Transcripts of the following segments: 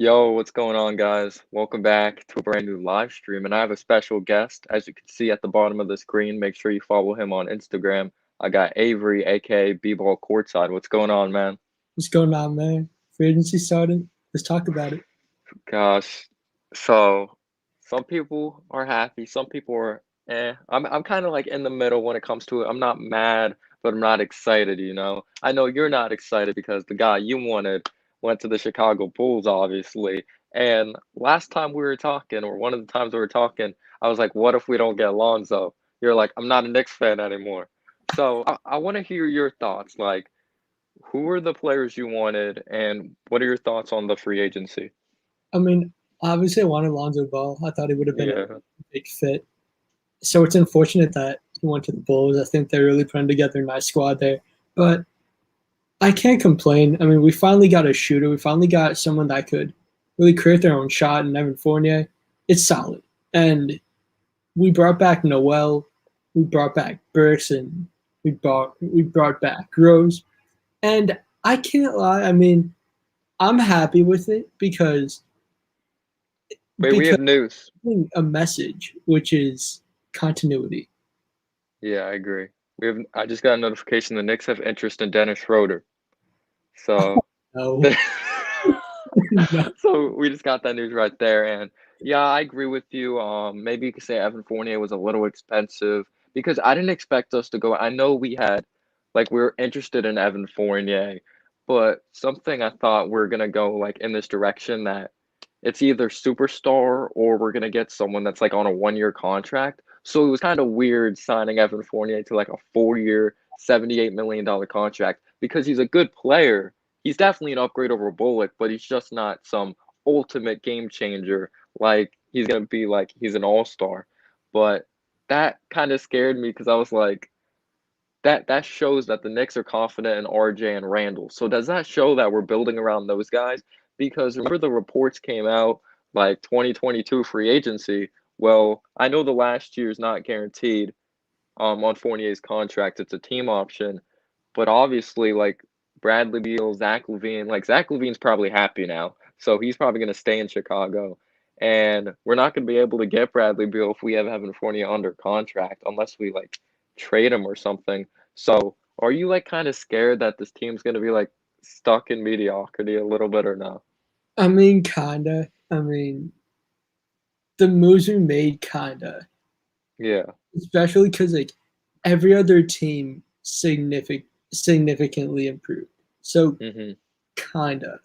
Yo, what's going on, guys? Welcome back to a brand new live stream. And I have a special guest. As you can see at the bottom of the screen, make sure you follow him on Instagram. I got Avery, aka B-Ball Courtside. What's going on, man? What's going on, man? Free agency started. Let's talk about it. Gosh, so some people are happy, some people are I'm kind of like in the middle when it comes to it. I'm not mad, but I'm not excited. I know you're not excited because the guy you wanted went to the Chicago Bulls, obviously. And last time we were talking, or one of the times we were talking, I was like, what if we don't get Lonzo? You're like, I'm not a Knicks fan anymore. So I want to hear your thoughts. Like, who are the players you wanted, and what are your thoughts on the free agency? I mean, obviously, I wanted Lonzo Ball. I thought he would have been a Yeah. big fit. So it's unfortunate that he went to the Bulls. I think they're really putting together a nice squad there. But I can't complain. I mean, we finally got a shooter. We finally got someone that could really create their own shot in Evan Fournier. It's solid. And we brought back Noel. We brought back Burks, and we brought back Rose. And I can't lie. I mean, I'm happy with it Wait, we because have news. a message, which is continuity. Yeah, I agree. I just got a notification the Knicks have interest in Dennis Schroeder. So No, no. so we just got that news right there. And yeah, I agree with you. Maybe you could say Evan Fournier was a little expensive because I didn't expect us to go. I know we were interested in Evan Fournier, but something I thought we're gonna go like in this direction that it's either superstar or we're gonna get someone that's like on a 1 year contract. So it was kind of weird signing Evan Fournier to like a 4 year, $78 million contract because he's a good player. He's definitely an upgrade over Bullock, but he's just not some ultimate game changer. Like he's gonna be like he's an all-star. But that kind of scared me because I was like, that shows that the Knicks are confident in RJ and Randall. So does that show that we're building around those guys? Because remember the reports came out like 2022 free agency. Well, I know the last year is not guaranteed on Fournier's contract. It's a team option. But obviously, like Bradley Beal, Zach LaVine, like Zach LaVine's probably happy now. So he's probably going to stay in Chicago. And we're not going to be able to get Bradley Beal if we have Evan Fournier under contract unless we like trade him or something. So are you like kind of scared that this team's going to be like stuck in mediocrity a little bit or no? I mean, kinda. I mean, the moves we made, kinda, Yeah. especially because like every other team significantly improved. So hmm kinda.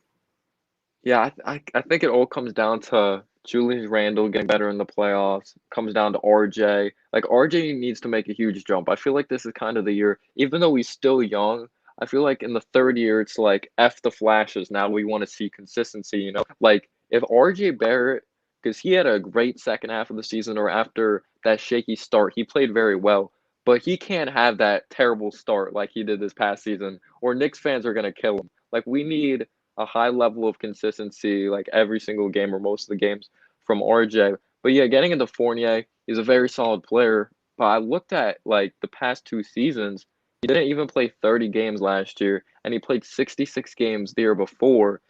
Yeah, I think it all comes down to Julius Randle getting better in the playoffs. Comes down to RJ. Like RJ needs to make a huge jump. I feel like this is kind of the year, even though he's still young. I feel like in the third year, it's like F the flashes. Now we want to see consistency. Like if RJ Barrett, because he had a great second half of the season, or after that shaky start, he played very well. But he can't have that terrible start like he did this past season, or Knicks fans are gonna kill him. Like we need a high level of consistency like every single game or most of the games from RJ. But yeah, getting into Fournier, he's a very solid player. But I looked at like the past 2 seasons, he didn't even play 30 games last year, and he played 66 games the year before.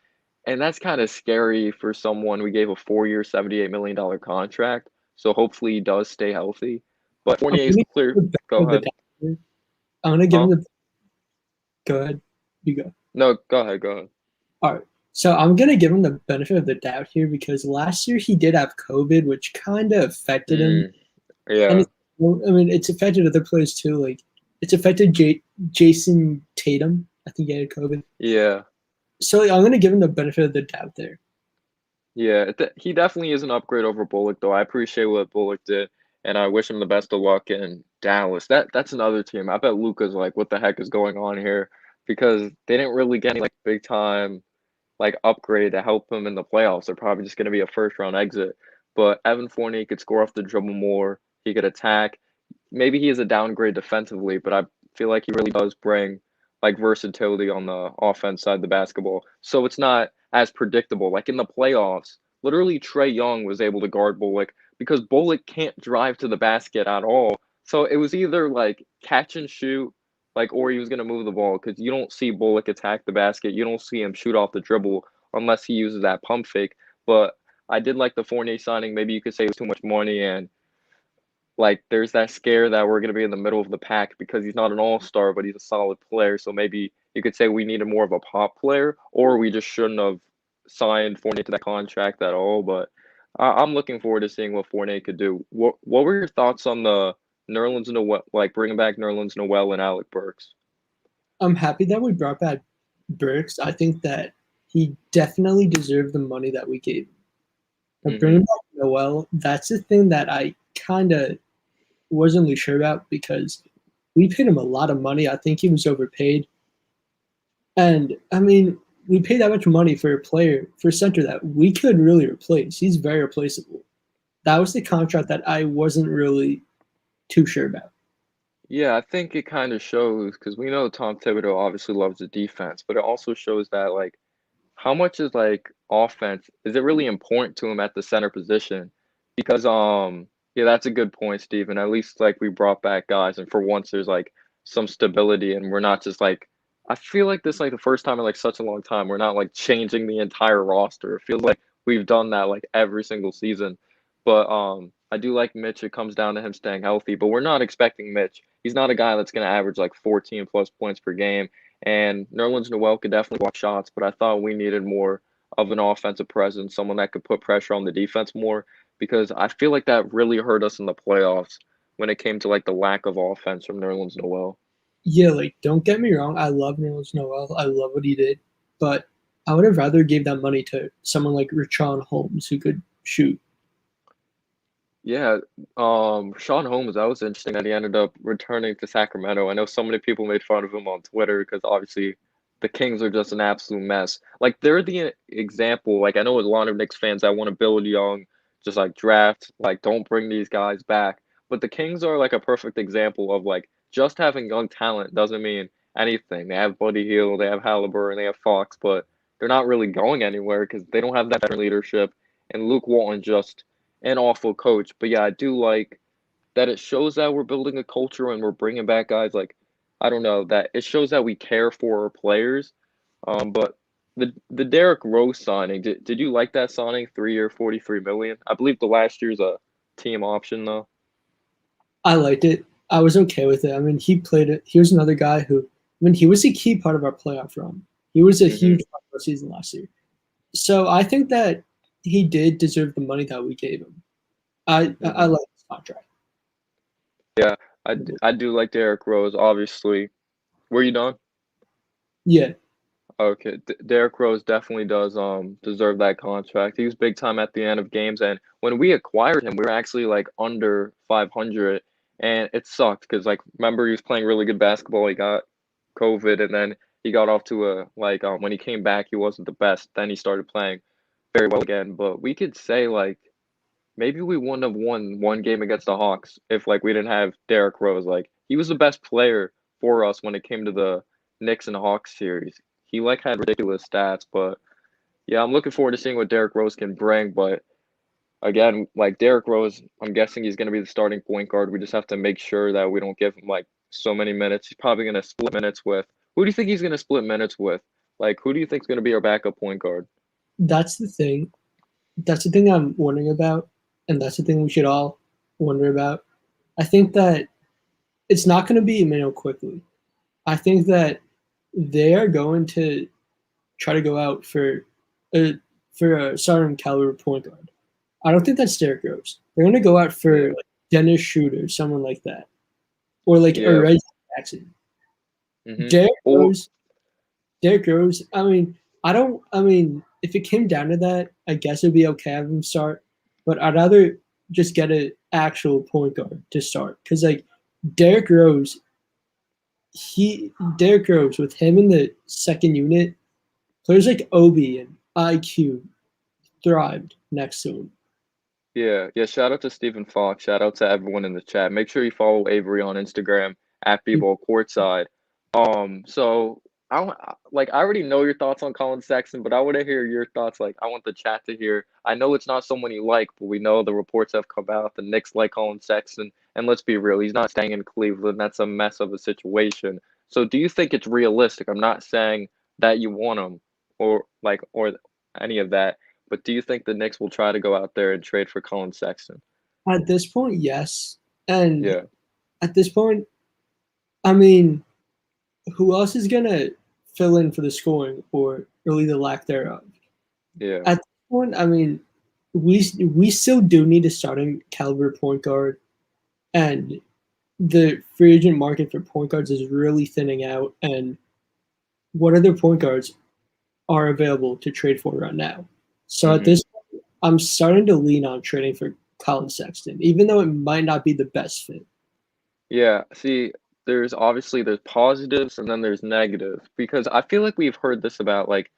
And that's kind of scary for someone we gave a 4 year, $78 million contract. So hopefully he does stay healthy. But I'm Fournier is gonna give clear. him the benefit Go of the ahead. doubt here. I'm gonna give him Huh? the. Go ahead. You go. No, go ahead. Go ahead. All right. So I'm gonna give him the benefit of the doubt here because last year he did have COVID, which kind of affected him, Mm, and yeah. I mean it's affected other players too. Like it's affected Jason Tatum. I think he had COVID. Yeah. So I'm gonna give him the benefit of the doubt there. Yeah, he definitely is an upgrade over Bullock, though. I appreciate what Bullock did, and I wish him the best of luck in Dallas. That's another team. I bet Luca's like, what the heck is going on here? Because they didn't really get any like big time like upgrade to help him in the playoffs. They're probably just going to be a first round exit. But Evan Fournier could score off the dribble more. He could attack. Maybe he is a downgrade defensively, but I feel like he really does bring like versatility on the offense side of the basketball. So it's not as predictable. Like in the playoffs, literally Trey Young was able to guard Bullock because Bullock can't drive to the basket at all. So it was either like catch and shoot, like or he was gonna move the ball because you don't see Bullock attack the basket. You don't see him shoot off the dribble unless he uses that pump fake. But I did like the Fournier signing. Maybe you could say it was too much money, and like there's that scare that we're going to be in the middle of the pack because he's not an all-star, but he's a solid player. So maybe you could say we needed more of a pop player, or we just shouldn't have signed Fournier to that contract at all. But I'm looking forward to seeing what Fournier could do. What were your thoughts on the Nerlens Noel, like bringing back Nerlens Noel and Alec Burks? I'm happy that we brought back Burks. I think that he definitely deserved the money that we gave him. But bringing back Noel, that's the thing that I kind of wasn't really sure about because we paid him a lot of money. I think he was overpaid. And I mean, we paid that much money for a player, for a center that we could really replace. He's very replaceable. That was the contract that I wasn't really too sure about. Yeah, I think it kind of shows because we know Tom Thibodeau obviously loves the defense, but it also shows that like how much is like offense is it really important to him at the center position? Because yeah, that's a good point, Steven. At least like we brought back guys and for once there's like some stability and we're not just like I feel like this like the first time in like such a long time we're not like changing the entire roster. It feels like we've done that like every single season. But I do like Mitch. It comes down to him staying healthy, but we're not expecting Mitch. He's not a guy that's going to average like 14 plus points per game. And Nerlens Noel could definitely block shots, but I thought we needed more of an offensive presence, someone that could put pressure on the defense more, because I feel like that really hurt us in the playoffs when it came to like the lack of offense from Nerlens Noel. Yeah, like don't get me wrong, I love Noel Noel. I love what he did, but I would have rather gave that money to someone like Richaun Holmes who could shoot. Yeah, Sean Holmes, that was interesting that he ended up returning to Sacramento. I know so many people made fun of him on Twitter because obviously the Kings are just an absolute mess. Like they're the example. Like I know a lot of Knicks fans that want to build young, just like draft, like don't bring these guys back. But the Kings are like a perfect example of like just having young talent doesn't mean anything. They have Buddy Hield, they have Halliburton, they have Fox, but they're not really going anywhere because they don't have that veteran leadership. And Luke Walton just an awful coach. But yeah, I do like that it shows that we're building a culture and we're bringing back guys like I don't know that it shows that we care for our players. But the Derrick Rose signing, did you like that signing? 3 year, 43 million. I believe the last year's a team option though. I liked it. I was okay with it. I mean, he played it. He was another guy who, I mean, he was a key part of our playoff run. He was a Hmm. huge part of our season last year. So I think that he did deserve the money that we gave him. I Hmm. like his contract. Yeah, I do like Derrick Rose. Obviously, were you done? Yeah, Okay, Derrick Rose definitely does deserve that contract. He was big time at the end of games, and when we acquired him, we were actually like under 500, and it sucked because like remember he was playing really good basketball. He got COVID, and then he got off to a like when he came back, he wasn't the best. Then he started playing very well again. But we could say like maybe we wouldn't have won one game against the Hawks if like we didn't have Derrick Rose. Like he was the best player for us when it came to the Knicks and Hawks series. He like had ridiculous stats, but yeah, I'm looking forward to seeing what Derrick Rose can bring. But again, like Derrick Rose, I'm guessing he's going to be the starting point guard. We just have to make sure that we don't give him like so many minutes. He's probably going to split minutes with. Who do you think he's going to split minutes with? Like, who do you think is going to be our backup point guard? that's the thing. That's the thing I'm wondering about, and that's the thing we should all wonder about. I think that it's not going to be Emmanuel quickly. I think that they are going to try to go out a for a starting caliber point guard. I don't think that's Derrick Rose. They're going to go out for Yeah, like Dennis Schroeder, someone like that, or like a yeah. Reggie Jackson. Mm-hmm. Derrick Or Rose. Derrick Rose. I mean, I don't. I mean, if it came down to that, I guess it'd be okay have him start. But I'd rather just get an actual point guard to start because like Derrick Rose, Derrick Rose with him in the second unit, players like Obi and IQ thrived next to him. Yeah, yeah. Shout out to Stephen Fox. Shout out to everyone in the chat. Make sure you follow Avery on Instagram at bball courtside. So like I already know your thoughts on Colin Sexton, but I want to hear your thoughts. Like I want the chat to hear. I know it's not someone you like, but we know the reports have come out. The Knicks like Colin Sexton, and let's be real, he's not staying in Cleveland. That's a mess of a situation. So do you think it's realistic? I'm not saying that you want him, or like, or any of that. But do you think the Knicks will try to go out there and trade for Colin Sexton? At this point, yes. And Yeah, at this point, I mean, who else is gonna fill in for the scoring or really the lack thereof? yeah, At this point, I mean, we still do need a starting caliber point guard, and the free agent market for point guards is really thinning out. And what other point guards are available to trade for right now? So at hmm this point, I'm starting to lean on trading for Colin Sexton, even though it might not be the best fit. yeah. See, there's positives and then there's negatives because I feel like we've heard this about like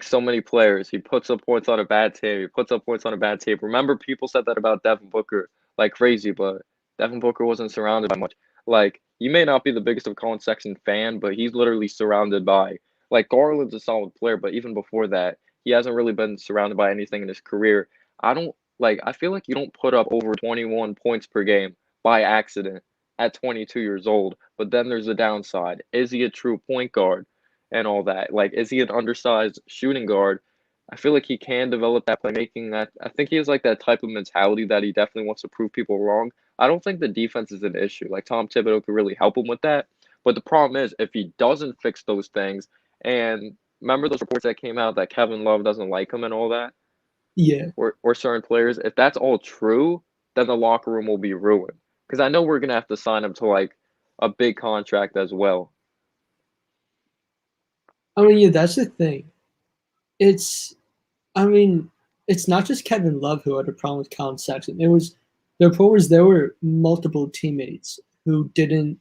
so many players. He puts up points on a bad team. He puts up points on a bad team. Remember, people said that about Devin Booker like crazy, but Devin Booker wasn't surrounded by much. Like, you may not be the biggest of Colin Sexton fan, but he's literally surrounded by like Garland's a solid player, but even before that, he hasn't really been surrounded by anything in his career. I don't like. I feel like you don't put up over 21 points per game by accident at 22 years old. But then there's the downside. Is he a true point guard? And all that. Like, is he an undersized shooting guard? I feel like he can develop that playmaking. That I think he has like that type of mentality that he definitely wants to prove people wrong. I don't think the defense is an issue. Like Tom Thibodeau could really help him with that. But the problem is if he doesn't fix those things, and remember those reports that came out that Kevin Love doesn't like him and all that, Yeah, or certain players, if that's all true, then the locker room will be ruined. Because I know we're gonna have to sign him to like a big contract as well. I mean, yeah, that's the thing. It's, I mean, it's not just Kevin Love who had a problem with Colin Sexton. It was the report was there were multiple teammates who didn't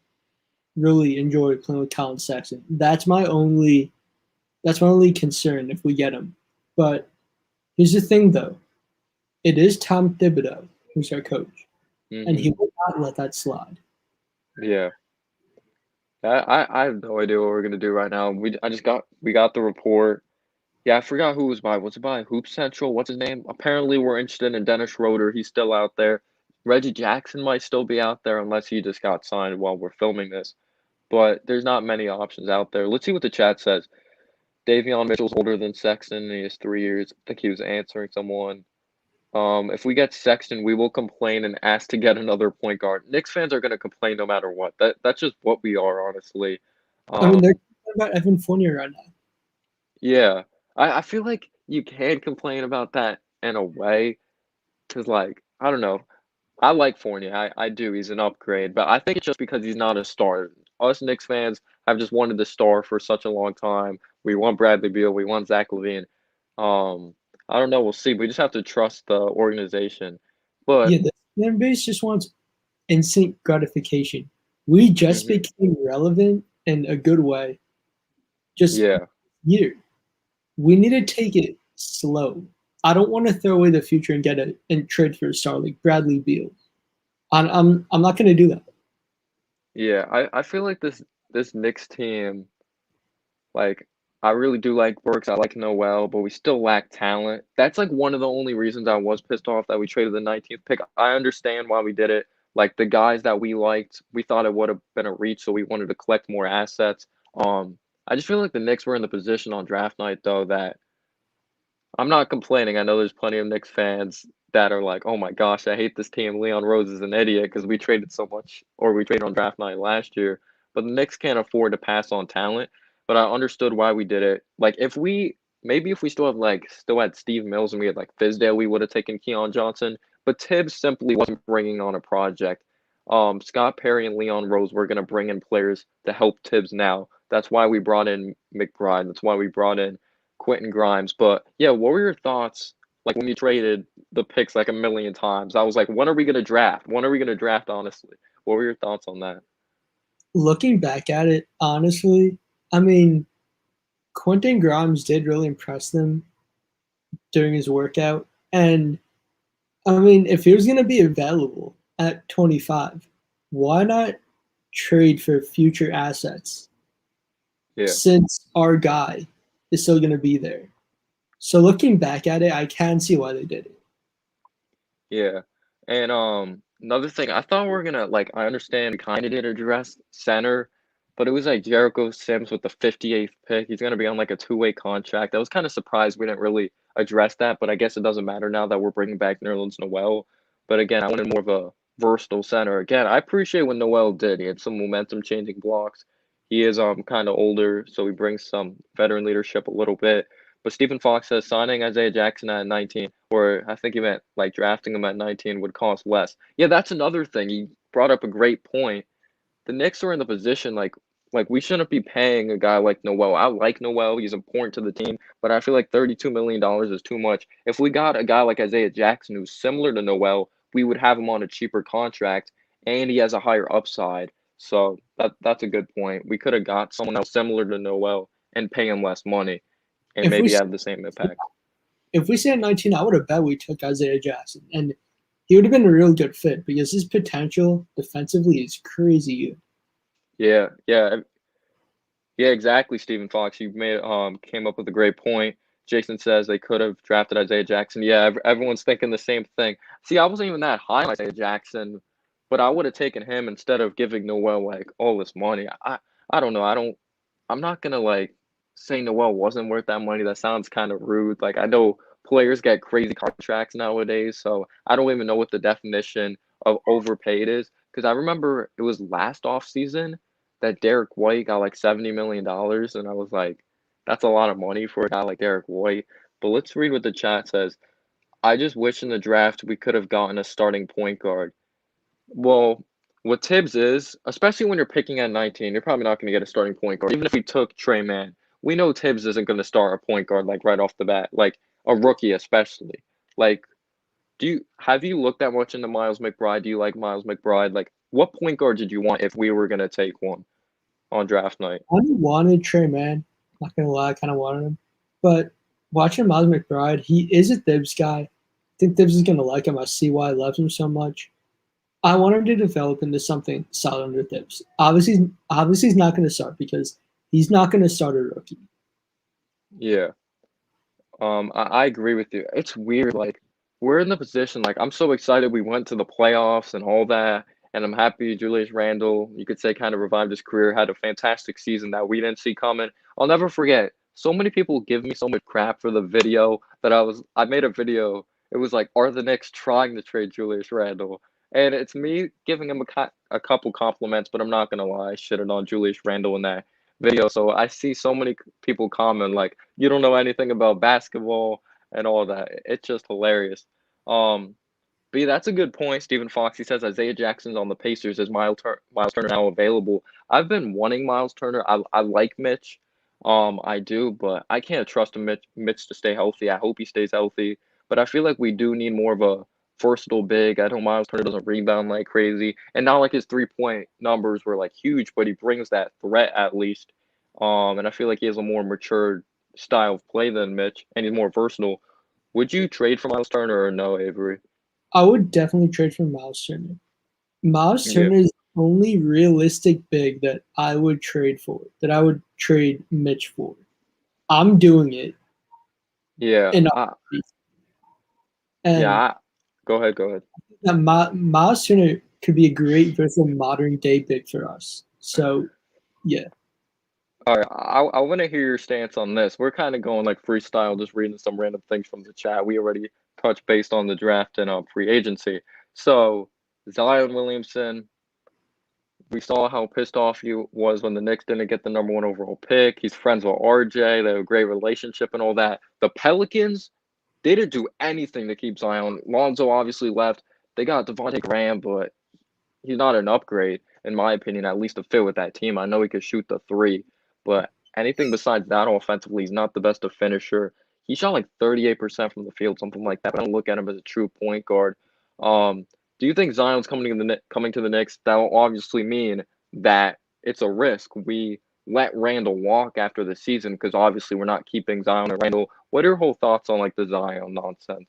really enjoy playing with Colin Sexton. That's my only concern if we get him. But here's the thing, though. It is Tom Thibodeau who's our coach, and hmm he will not let that slide. Yeah. I have no idea what we're gonna do right now. We got the report. Yeah, I forgot who was by. Was it by Hoop Central? What's his name? Apparently, we're interested in Dennis Schroeder. He's still out there. Reggie Jackson might still be out there unless he just got signed while we're filming this. But there's not many options out there. Let's see what the chat says. Davion Mitchell's older than Sexton. And he has 3 years. I think he was answering someone. If we get Sexton, we will complain and ask to get another point guard. Knicks fans are gonna complain no matter what. That's just what we are, honestly. I mean, they're Um, talking about Evan Fournier right now. yeah, I feel like you can complain about that in a way, cause like I don't know, I like Fournier, I do. He's an upgrade, but I think it's just because he's not a star. Us Knicks fans have just wanted the star for such a long time. We want Bradley Beal. We want Zach LaVine. I don't know. We'll see. We just have to trust the organization. But Yeah, the fan base just wants instant gratification. We just mhm, became relevant in a good way just yeah, year. We need to take it slow. I don't want to throw away the future and get a and trade for a star like Bradley Beal. I'm not going to do that. yeah. I feel like this Knicks team, like I really do like Burks. I like Noel, but we still lack talent. That's like one of the only reasons I was pissed off that we traded the 19th pick. I understand why we did it. Like the guys that we liked, we thought it would have been a reach, so we wanted to collect more assets. I just feel like the Knicks were in the position on draft night though that I'm not complaining. I know there's plenty of Knicks fans that are like, "Oh my gosh, I hate this team. Leon Rose is an idiot because we traded so much, or we traded on draft night last year." But the Knicks can't afford to pass on talent. But I understood why we did it. Like if we still had Steve Mills and we had like Fizdale, we would have taken Keon Johnson. But Tibbs simply wasn't bringing on a project. Scott Perry and Leon Rose were gonna bring in players to help Tibbs now. That's why we brought in McBride. That's why we brought in Quentin Grimes. But yeah, what were your thoughts like when you traded the picks like a million times? I was like, when are we gonna draft? When are we gonna draft, honestly? What were your thoughts on that? Looking back at it, honestly, I mean, Quentin Grimes did really impress them during his workout. And I mean, if he was going to be available at 25, why not trade for future assets Yeah, since our guy is still going to be there? So looking back at it, I can see why they did it. yeah. And another thing, I thought we were gonna like I understand we kinda did address center, but it was like Jericho Sims with the 58th pick. He's gonna be on like a two-way contract. I was kind of surprised we didn't really address that, but I guess it doesn't matter now that we're bringing back Nerlens Noel. But again, I wanted more of a versatile center. Again, I appreciate what Noel did. He had some momentum changing blocks. He is kind of older, so he brings some veteran leadership a little bit. But Stephen Fox says signing Isaiah Jackson at 19, or I think he meant like drafting him at 19 would cost less. Yeah, that's another thing. He brought up a great point. The Knicks are in the position like we shouldn't be paying a guy like Noel. I like Noel, he's important to the team, but I feel like $32 million is too much. If we got a guy like Isaiah Jackson who's similar to Noel, we would have him on a cheaper contract and he has a higher upside. So that's a good point. We could have got someone else similar to Noel and pay him less money and If we maybe have the same impact. if we say at 19, I would have bet we took Isaiah Jackson, and he would have been a real good fit because his potential defensively is crazy good. Yeah, exactly, Stephen Fox. You made came up with a great point. Jason says they could have drafted Isaiah Jackson. Yeah, everyone's thinking the same thing. See, I wasn't even that high on Isaiah Jackson, but I would have taken him instead of giving Noel like all this money. I don't know. I'm not gonna like say Noel wasn't worth that money. That sounds kind of rude. Like I know players get crazy contracts nowadays, so I don't even know what the definition of overpaid is. Because I remember it was last offseason that Derrick White got like $70 million, and I was like, that's a lot of money for a guy like Derrick White. But let's read what the chat says. I just wish in the draft we could have gotten a starting point guard. Well, what Tibbs is, especially when you're picking at 19, you're probably not going to get a starting point guard. Even if we took Trey Mann, we know Tibbs isn't going to start a point guard like right off the bat, like a rookie especially. Like, have you looked that much into Miles McBride? Do you like Miles McBride? Like, what point guard did you want if we were going to take one on draft night? I wanted Trey Mann. Not gonna lie, I kind of wanted him, but watching Miles McBride, he is a Thibs guy. I think Thibs is gonna like him. I see why he loves him so much. I want him to develop into something solid under Thibs. Obviously, he's not going to start because he's not going to start a rookie. Yeah. I agree with you. It's weird. Like, we're in the position, like, I'm so excited we went to the playoffs and all that. And I'm happy Julius Randle, you could say, kind of revived his career, had a fantastic season that we didn't see coming. I'll never forget. So many people give me so much crap for the video that I made a video. It was like, are the Knicks trying to trade Julius Randle? And it's me giving him a couple compliments, but I'm not gonna lie, I shitted on Julius Randle in that video. So I see so many people comment like, you don't know anything about basketball and all that. It's just hilarious. Um, but yeah, that's a good point. Stephen Fox, he says Isaiah Jackson's on the Pacers. Is Miles Turner now available? I've been wanting Miles Turner. I like Mitch. I do, but I can't trust Mitch to stay healthy. I hope he stays healthy. But I feel like we do need more of a versatile big. I know Miles Turner doesn't rebound like crazy. And not like his 3-point numbers were like huge, but he brings that threat at least. And I feel like he has a more mature style of play than Mitch, and he's more versatile. Would you trade for Miles Turner or no, Avery? I would definitely trade for Miles Turner. Miles Yeah. Turner is the only realistic big that I would trade for, that I would trade Mitch for. I'm doing it. Yeah. And Go ahead. Miles Turner could be a great versatile modern day big for us. So, yeah. All right. I want to hear your stance on this. We're kind of going like freestyle, just reading some random things from the chat. We already touched based on the draft and free agency. So, Zion Williamson, we saw how pissed off he was when the Knicks didn't get the number 1 overall pick. He's friends with RJ. They have a great relationship and all that. The Pelicans, they didn't do anything to keep Zion. Lonzo obviously left. They got Devontae Graham, but he's not an upgrade, in my opinion, at least to fit with that team. I know he could shoot the 3, but anything besides that offensively, he's not the best of finisher. He shot like 38% from the field, something like that. But I don't look at him as a true point guard. Do you think Zion's coming to the Knicks? That will obviously mean that it's a risk. We let Randall walk after the season because obviously we're not keeping Zion and Randall. What are your whole thoughts on like the Zion nonsense?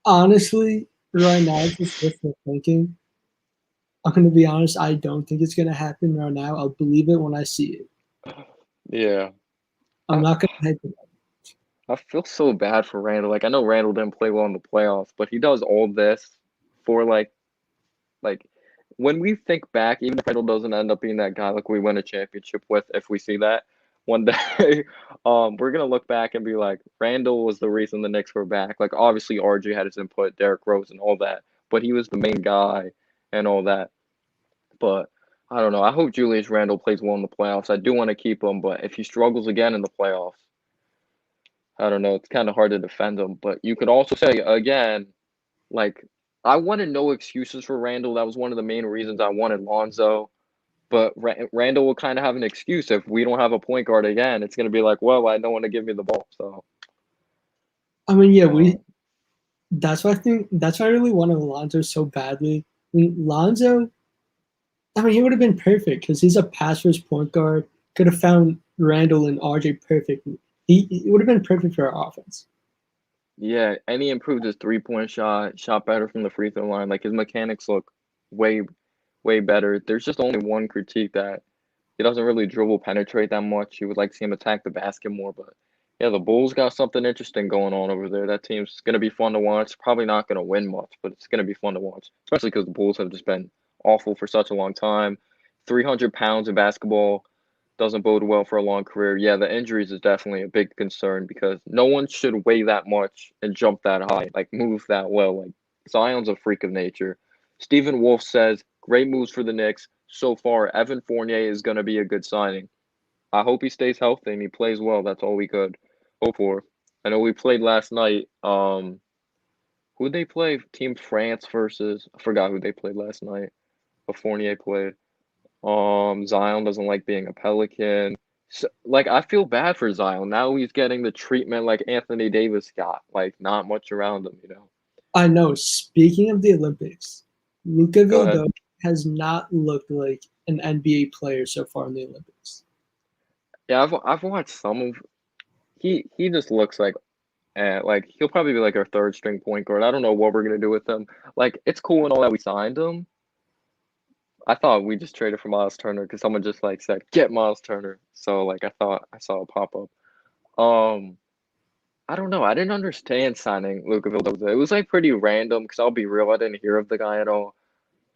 Honestly, right now, it's just wishful thinking. I'm going to be honest, I don't think it's going to happen right now. I'll believe it when I see it. Yeah. I'm not going to hype it up. I feel so bad for Randall. Like I know Randall didn't play well in the playoffs, but he does all this for like when we think back, even if Randall doesn't end up being that guy like we win a championship with, if we see that, one day, we're gonna look back and be like, Randall was the reason the Knicks were back. Like obviously RJ had his input, Derrick Rose and all that, but he was the main guy and all that. But I don't know. I hope Julius Randle plays well in the playoffs. I do want to keep him, but if he struggles again in the playoffs, I don't know. It's kind of hard to defend him. But you could also say again, like I wanted no excuses for Randall. That was one of the main reasons I wanted Lonzo. But Randall will kind of have an excuse if we don't have a point guard again. It's going to be like, well, I don't want to give me the ball. So, I mean, yeah, um, that's why I really wanted Lonzo so badly. I mean, Lonzo, I mean, he would have been perfect because he's a pass first point guard. Could have found Randall and RJ perfectly. He would have been perfect for our offense. yeah, and he improved his 3-point shot better from the free throw line. Like his mechanics look way, way better. There's just only one critique that he doesn't really dribble penetrate that much. You would like to see him attack the basket more, but yeah, the Bulls got something interesting going on over there. That team's gonna be fun to watch. Probably not gonna win much, but it's gonna be fun to watch, especially because the Bulls have just been awful for such a long time. 300 pounds in basketball doesn't bode well for a long career. Yeah, the injuries is definitely a big concern because no one should weigh that much and jump that high, like move that well. Like Zion's a freak of nature. Stephen Wolf says great moves for the Knicks so far. Evan Fournier is going to be a good signing. I hope he stays healthy and he plays well. That's all we could hope for. I know we played last night. Who they play? Team France versus I forgot who they played last night. But Fournier played. Zion doesn't like being a Pelican. So, like I feel bad for Zion. Now he's getting the treatment like Anthony Davis got. Like not much around him. I know. Speaking of the Olympics, Luca Go ahead. Vildoza has not looked like an NBA player so far in the Olympics. Yeah, I've watched some of he just looks like he'll probably be like our third string point guard. I don't know what we're gonna do with him. Like it's cool and all that we signed him. I thought we just traded for Miles Turner because someone just like said get Miles Turner. So like I thought I saw a pop up. Um, I don't know. I didn't understand signing Luca Vildoza. It was like pretty random because I'll be real, I didn't hear of the guy at all.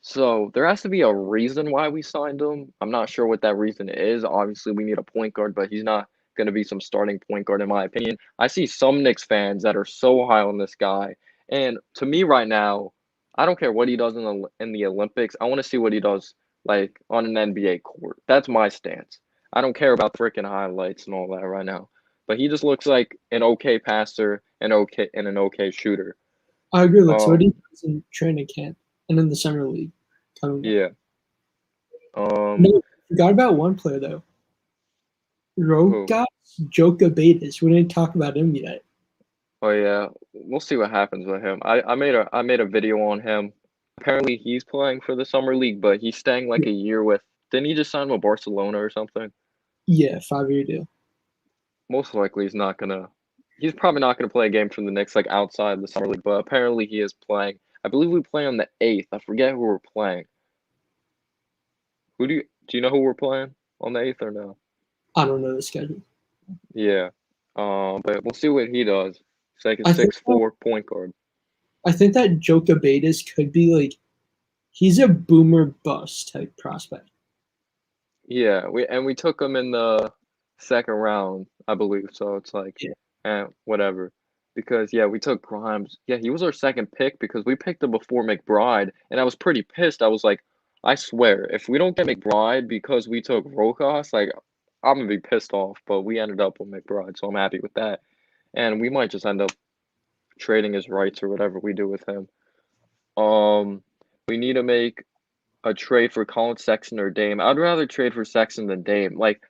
So there has to be a reason why we signed him. I'm not sure what that reason is. Obviously, we need a point guard, but he's not going to be some starting point guard, in my opinion. I see some Knicks fans that are so high on this guy, and to me, right now, I don't care what he does in the Olympics. I want to see what he does like on an NBA court. That's my stance. I don't care about freaking highlights and all that right now. But he just looks like an okay passer and an okay shooter. I agree. Look, so what he Um, does in training camp and in the summer league coming up. yeah. No, forgot about one player though. Who? Rokas Jokabatis. We didn't talk about him yet. Oh yeah, we'll see what happens with him. I made a video on him. Apparently he's playing for the summer league, but he's staying like a year with. Didn't he just sign with Barcelona or something? Yeah, 5 year deal. Most likely he's not gonna. He's probably not gonna play a game for the Knicks like outside the summer league, but apparently he is playing. I believe we play on the 8th. I forget who we're playing. Do you know who we're playing on the 8th or no? I don't know the schedule. Yeah. But we'll see what he does. He's like a I think 6'4" point guard. I think that Jokabatis could be like he's a boomer bust type prospect. Yeah, we took him in the second round, I believe. So it's like, Yeah. whatever. Because yeah, we took Grimes. Yeah, he was our second pick because we picked him before McBride, and I was pretty pissed. I was like, I swear, if we don't get McBride because we took Rokas, like I'm gonna be pissed off. But we ended up with McBride, so I'm happy with that. And we might just end up trading his rights or whatever we do with him. Um, we need to make a trade for Colin Sexton or Dame. I'd rather trade for Sexton than Dame. Like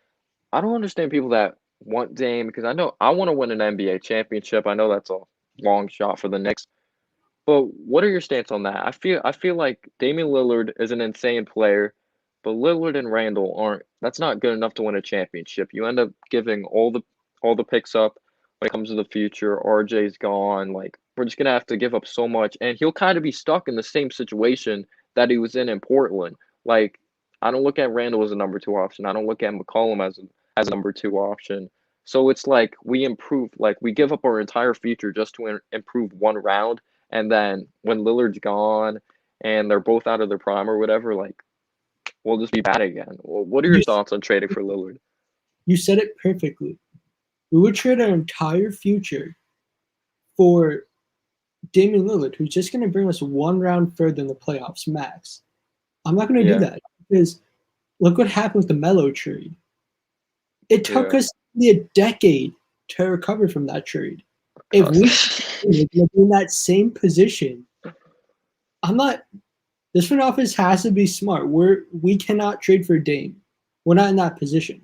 I don't understand people that want Dame because I know I want to win an NBA championship. I know that's a long shot for the Knicks. But what are your stance on that? I feel like Damian Lillard is an insane player, but Lillard and Randall aren't that's not good enough to win a championship. You end up giving all the picks up when it comes to the future. RJ's gone. Like we're just gonna have to give up so much and he'll kind of be stuck in the same situation that he was in Portland. Like I don't look at Randall as a number two option. I don't look at McCollum as a number two option. So it's like we improve, like we give up our entire future just to improve one round and then when Lillard's gone and they're both out of their prime or whatever, like we'll just be bad again. Well, what are your You thoughts on trading for Lillard? You said it perfectly. We would trade our entire future for Damian Lillard, who's just going to bring us one round further in the playoffs max. I'm not going to do that because look what happened with the Melo trade. It took us nearly a decade to recover from that trade. If we were in that same position, this front office has to be smart. We cannot trade for Dame. We're not in that position.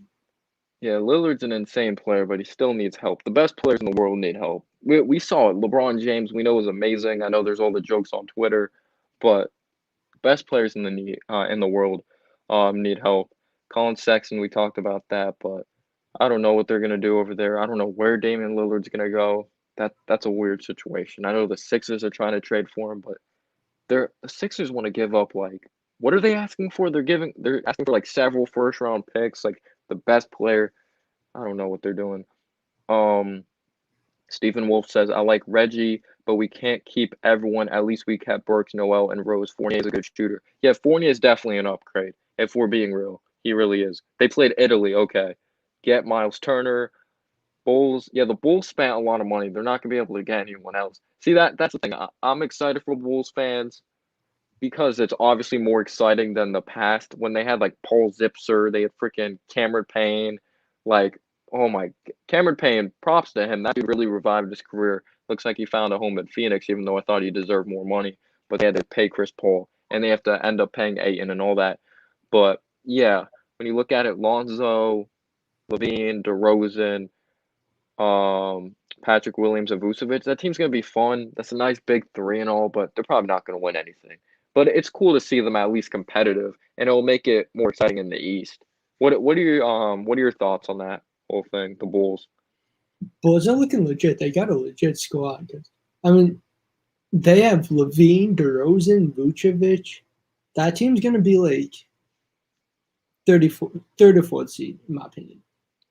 Yeah, Lillard's an insane player, but he still needs help. The best players in the world need help. We saw it. LeBron James, we know, is amazing. I know there's all the jokes on Twitter, but best players in the world need help. Colin Sexton, we talked about that, but I don't know what they're gonna do over there. I don't know where Damian Lillard's gonna go. That's a weird situation. I know the Sixers are trying to trade for him, but the Sixers want to give up like what are they asking for? They're asking for like several first round picks, like the best player. I don't know what they're doing. Um, Stephen Wolf says I like Reggie, but we can't keep everyone. At least we kept Burks, Noel, and Rose. Fournier is a good shooter. Yeah, Fournier is definitely an upgrade. If we're being real, he really is. They played Italy, okay. Get Miles Turner. Bulls, yeah, the Bulls spent a lot of money. They're not gonna be able to get anyone else. See that's the thing. I'm excited for Bulls fans because it's obviously more exciting than the past when they had like Paul Zipser, they had freaking Cameron Payne, like oh my Cameron Payne, props to him. That dude really revived his career. Looks like he found a home at Phoenix, even though I thought he deserved more money. But they had to pay Chris Paul and they have to end up paying Ayton and all that. But yeah, when you look at it, Lonzo, Levine, DeRozan, Patrick Williams and Vucevic. That team's gonna be fun. That's a nice big three and all, but they're probably not gonna win anything. But it's cool to see them at least competitive, and it'll make it more exciting in the East. What are your thoughts on that whole thing? The Bulls. Bulls are looking legit. They got a legit squad. I mean, they have Levine, DeRozan, Vucevic. That team's gonna be like 3rd or 4th seed, in my opinion.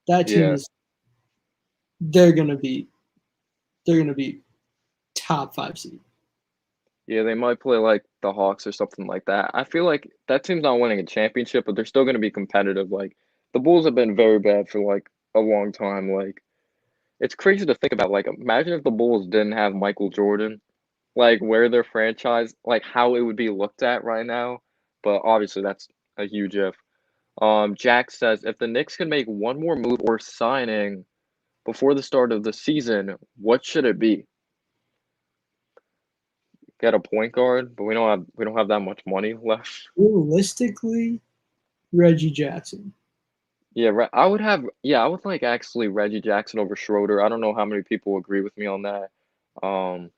That team is they're gonna be top 5 seed. Yeah, they might play like the Hawks or something like that. I feel like that team's not winning a championship, but they're still gonna be competitive. Like the Bulls have been very bad for like a long time. Like it's crazy to think about. Like imagine if the Bulls didn't have Michael Jordan. Like where their franchise, like how it would be looked at right now. But obviously that's a huge if. Jack says if the Knicks can make one more move or signing before the start of the season, what should it be? Get a point guard, but we don't have that much money left. Realistically, Reggie Jackson. Yeah, I would like actually Reggie Jackson over Schroeder. I don't know how many people agree with me on that. Um,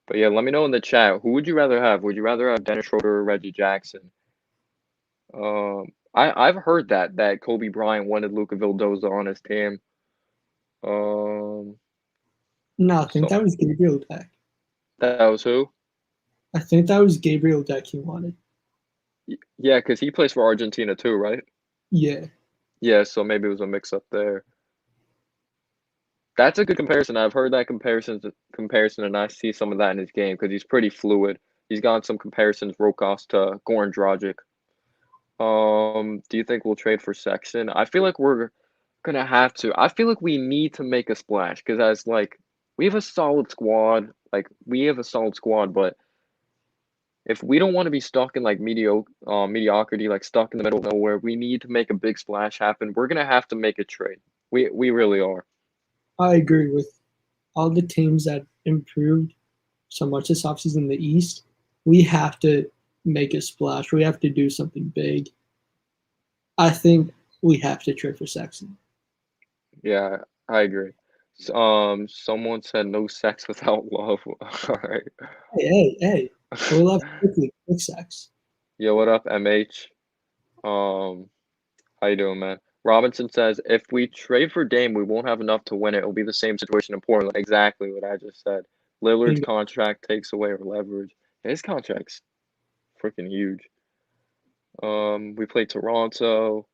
but yeah, let me know in the chat. Who would you rather have? Would you rather have Dennis Schroeder or Reggie Jackson? I've heard that Kobe Bryant wanted Luca Vildoza on his team. Um, No, I think so that was Gabriel Deck. that was who? I think that was Gabriel Deck he wanted. Yeah, because he plays for Argentina too, right? Yeah. Yeah, so maybe it was a mix-up there. That's a good comparison. I've heard that comparison, and I see some of that in his game because he's pretty fluid. He's got some comparisons, Rokas to Goran Dragic. Do you think we'll trade for Sexton? I feel like we're gonna have to. I feel like we need to make a splash because as like we have a solid squad, but if we don't want to be stuck in like mediocrity, like stuck in the middle of nowhere, we need to make a big splash happen. We're gonna have to make a trade. We really are. I agree with all the teams that improved so much this offseason in the East. We have to make a splash. We have to do something big. I think we have to trade for Sexton. Yeah, I agree. Someone said no sex without love. All right. Hey. We love quickly. Quick sex. Yo, what up, MH? How you doing, man? Robinson says if we trade for Dame, we won't have enough to win it. It'll be the same situation in Portland. Exactly what I just said. Lillard's Bingo. contract takes away our leverage. His contract's freaking huge. We played Toronto.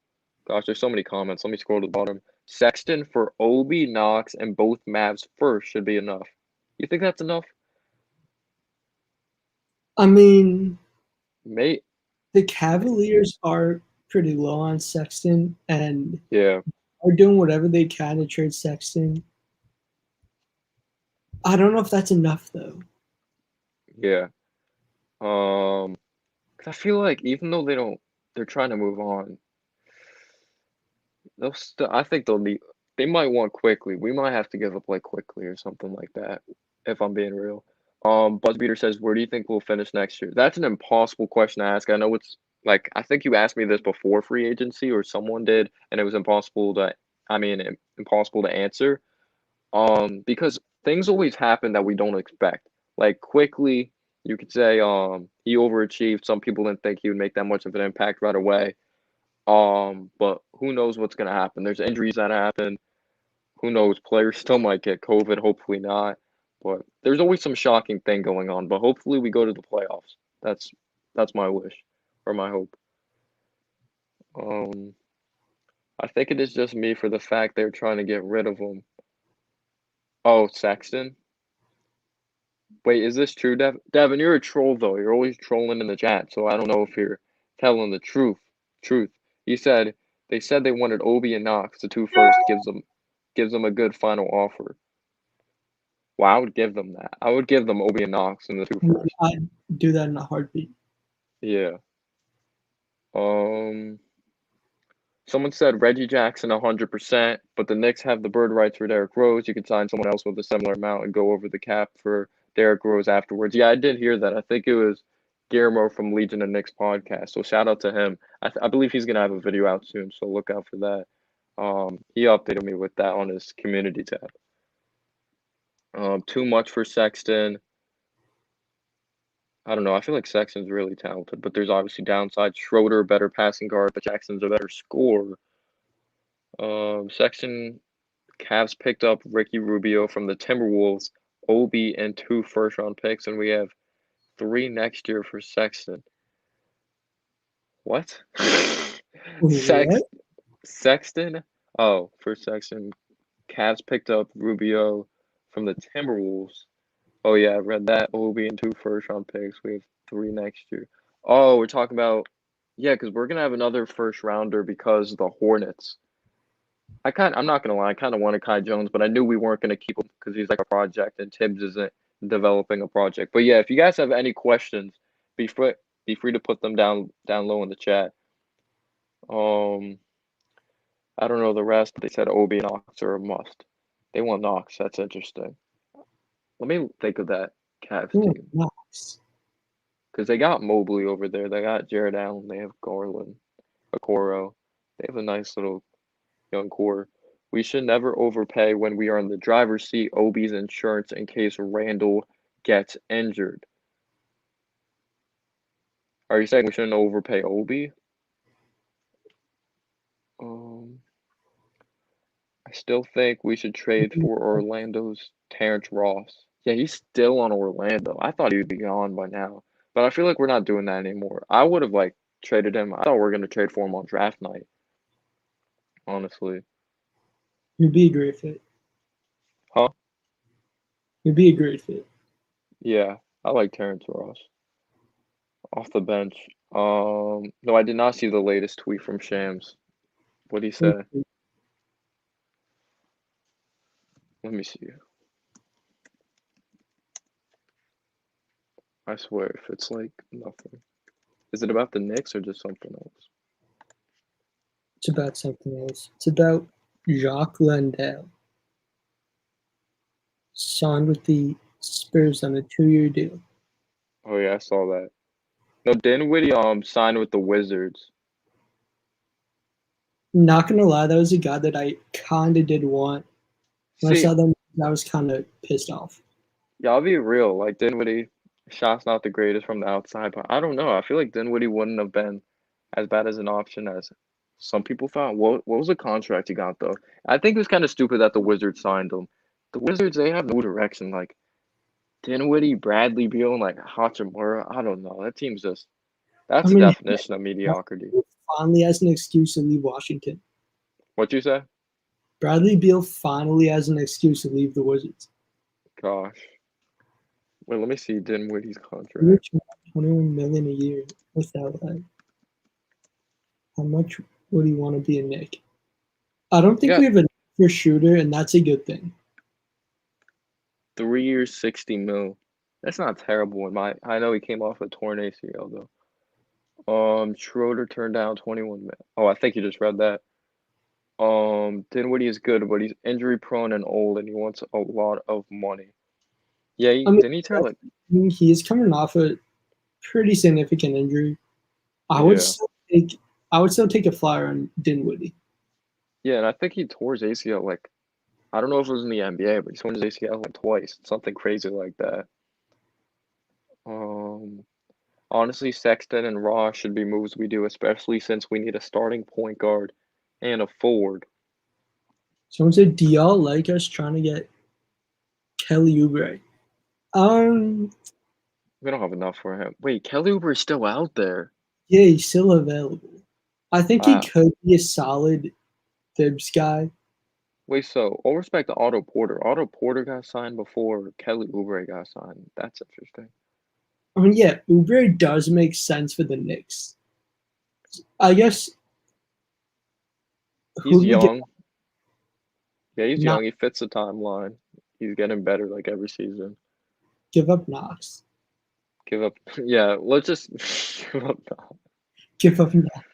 Gosh, there's so many comments. Let me scroll to the bottom. Sexton for Obi, Knox, and both Mavs first should be enough. You think that's enough? I mean, Mate. the Cavaliers are pretty low on Sexton, and Yeah. are doing whatever they can to trade Sexton. I don't know if that's enough though. Yeah. 'Cause I feel like even though they're trying to move on. I think they might want quickly. We might have to give up like quickly or something like that, if I'm being real. Buzzbeater says, where do you think we'll finish next year? That's an impossible question to ask. I know it's like I think you asked me this before free agency or someone did, and it was impossible to answer. Because things always happen that we don't expect. Like quickly, you could say he overachieved. Some people didn't think he would make that much of an impact right away. But who knows what's gonna happen? There's injuries that happen. Who knows? Players still might get COVID. Hopefully not. But there's always some shocking thing going on. But hopefully we go to the playoffs. That's my wish or my hope. Um, I think it is just me for the fact they're trying to get rid of him. Oh, Sexton. Wait, is this true, Devin? You're a troll though. You're always trolling in the chat, so I don't know if you're telling the truth. Truth. He said they said they wanted Obi and Knox. The two first gives them a good final offer. Well, I would give them that. I would give them Obi and Knox in the two first. I'd do that in a heartbeat. Yeah. Someone said Reggie Jackson 100%, but the Knicks have the bird rights for Derrick Rose. You could sign someone else with a similar amount and go over the cap for Derrick Rose afterwards. Yeah, I did hear that. I think it was Guillermo from Legion of Knicks podcast. So shout out to him. I believe he's gonna have a video out soon, so look out for that. He updated me with that on his community tab. Too much for Sexton. I don't know. I feel like Sexton's really talented, but there's obviously downsides. Schroeder, better passing guard, but Jackson's a better scorer. Sexton, Cavs picked up Ricky Rubio from the Timberwolves, Obi, and 2 first-round picks, and we have 3 next year for Sexton. What? What? Sexton? Oh, for Sexton, Cavs picked up Rubio from the Timberwolves. Oh yeah, I read that. Obi and 2 first-round picks. We have 3 next year. Oh, we're talking about because we're gonna have another first rounder because of the Hornets. I'm not gonna lie, I kind of wanted Kai Jones, but I knew we weren't gonna keep him because he's like a project, and Tibbs isn't developing a project. But yeah, if you guys have any questions, be free to put them down low in the chat. I don't know the rest. They said Obi and Knox are a must. They want Knox. That's interesting. Let me think of that Cavs team. Knox. Because they got Mobley over there. They got Jared Allen. They have Garland, Okoro. They have a nice little young core. We should never overpay when we are in the driver's seat. Obi's insurance in case Randall gets injured. Are you saying we shouldn't overpay Obi? I still think we should trade for Orlando's Terrence Ross. Yeah, he's still on Orlando. I thought he would be gone by now. But I feel like we're not doing that anymore. I would have traded him. I thought we were going to trade for him on draft night. Honestly. You'd be a great fit. Huh? You'd be a great fit. Yeah, I like Terrence Ross. Off the bench. No, I did not see the latest tweet from Shams. What'd he say? Let me see. I swear, if it's like nothing. Is it about the Knicks or just something else? It's about something else. It's about Jacques Landale. Signed with the Spurs on a 2-year deal. Oh yeah, I saw that. No, Dinwiddie signed with the Wizards. Not gonna lie, that was a guy that I kinda did want. When I saw them, I was kinda pissed off. Yeah, I'll be real. Like Dinwiddie, shot's not the greatest from the outside, but I don't know. I feel like Dinwiddie wouldn't have been as bad as an option as some people thought. What was the contract he got though? I think it was kind of stupid that the Wizards signed him. The Wizards, they have no direction. Like Dinwiddie, Bradley Beal, and like Hachimura. I don't know. That team's that's the definition of mediocrity. Finally has an excuse to leave Washington. What'd you say? Bradley Beal finally has an excuse to leave the Wizards. Gosh. Wait, let me see Dinwiddie's contract. $21 million a year with LA. How much would he want to be a Knick? I don't think Yeah, we have a for shooter, and that's a good thing. 3 years, 60 mil. That's not terrible in my. I know he came off a torn ACL though. Schroeder turned down 21 mil. Oh, I think you just read that. Dinwiddie is good, but he's injury prone and old, and he wants a lot of money. Yeah, I mean, didn't he turn like? he's coming off a pretty significant injury. I would Yeah, still take I would still take a flyer on Dinwiddie. yeah, and I think he tore his ACL like I don't know if it was in the NBA, but he tore his ACL like twice, something crazy like that. Um, Honestly, Sexton and Ross should be moves we do, especially since we need a starting point guard and a forward. Someone said, "Do y'all like us trying to get Kelly Oubre?" Um, We don't have enough for him. Wait, Kelly Oubre is still out there. yeah, he's still available. I think he Wow. could be a solid Thibs guy. Wait, so all respect to Otto Porter. Otto Porter got signed before Kelly Oubre got signed. That's interesting. I mean, yeah, Oubre does make sense for the Knicks. I guess who He's do we get? young. Yeah, he's Not young. He fits the timeline. He's getting better like every season. give up Knox. Give up. Yeah, let's just give up now. Give up Knox.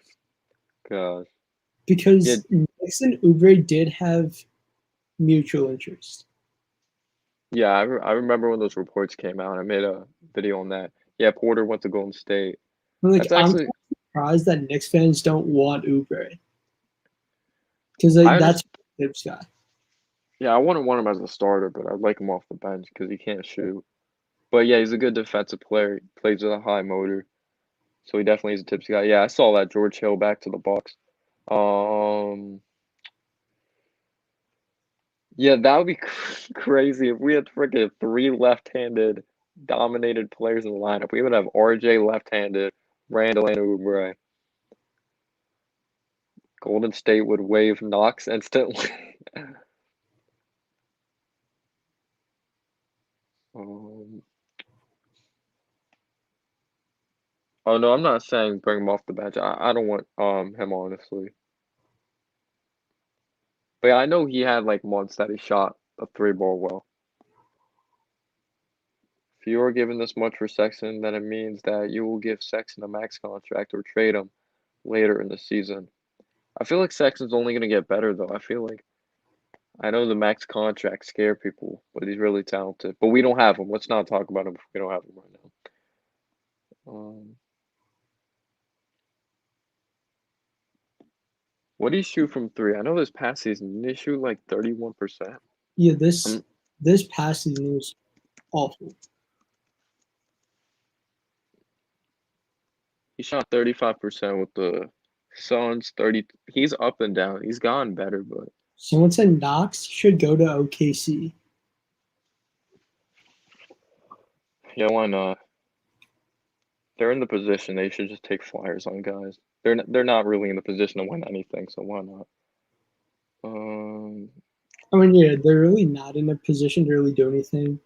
Gosh. Yeah, Because Knicks and Oubre did have mutual interest. yeah. I remember when those reports came out. I made a video on that. Yeah, Porter went to Golden State. Like That's I'm actually surprised that Knicks fans don't want Oubre because I like that's understand. Thibs guy. Yeah, I wouldn't want him as a starter, but I'd like him off the bench because he can't shoot. But yeah, he's a good defensive player. He plays with a high motor, so he definitely is a tipsy guy. Yeah, I saw that George Hill back to the Bucks. Um, yeah, that would be crazy if we had freaking three left-handed dominated players in the lineup. We would have RJ left-handed, Randall and Oubre. Golden State would waive Knox instantly. um, oh no, I'm not saying bring him off the bench. I don't want him honestly. But yeah, I know he had like months that he shot a three ball well. If you are given this much for Sexton, then it means that you will give Sexton a max contract or trade him later in the season. I feel like Sexton's only going to get better, though. I feel like I know the max contracts scare people, but he's really talented. But we don't have him. Let's not talk about him if we don't have him right now. What do you shoot from three? I know this past season, did he shoot like 31%? Yeah, this Um, this past season was awful. he shot 35% with the Suns, 30. He's up and down. He's gotten better, but Someone said Knox should go to OKC. yeah, why not? They're in the position. They should just take flyers on guys. They're not really in the position to win anything, so why not? Um, I mean, yeah, they're really not in a position to really do anything.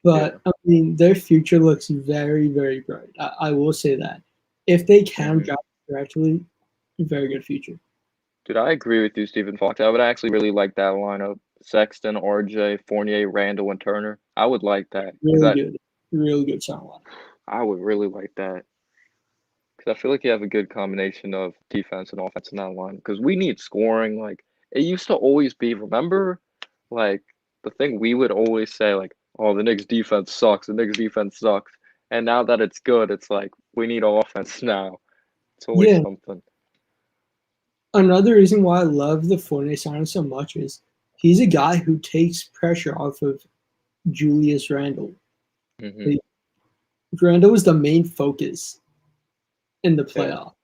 yeah. But I mean, their future looks very, very bright. I will say that if they can hmm draft correctly, very good future. Dude, I agree with you, Stephen Fox. I would actually really like that lineup: Sexton, RJ, Fournier, Randall, and Turner. I would like that because Really good sound line. I would really like that because I feel like you have a good combination of defense and offense in that line. Because we need scoring. Like it used to always be. Remember, like the thing we would always say, like, "Oh, the Knicks defense sucks. The Knicks defense sucks." And now that it's good, it's like we need offense now. It's always Yeah, something. another reason why I love the Fournier signing so much is he's a guy who takes pressure off of Julius Randle. hmm Like, Randle was the main focus in the Yeah. playoff.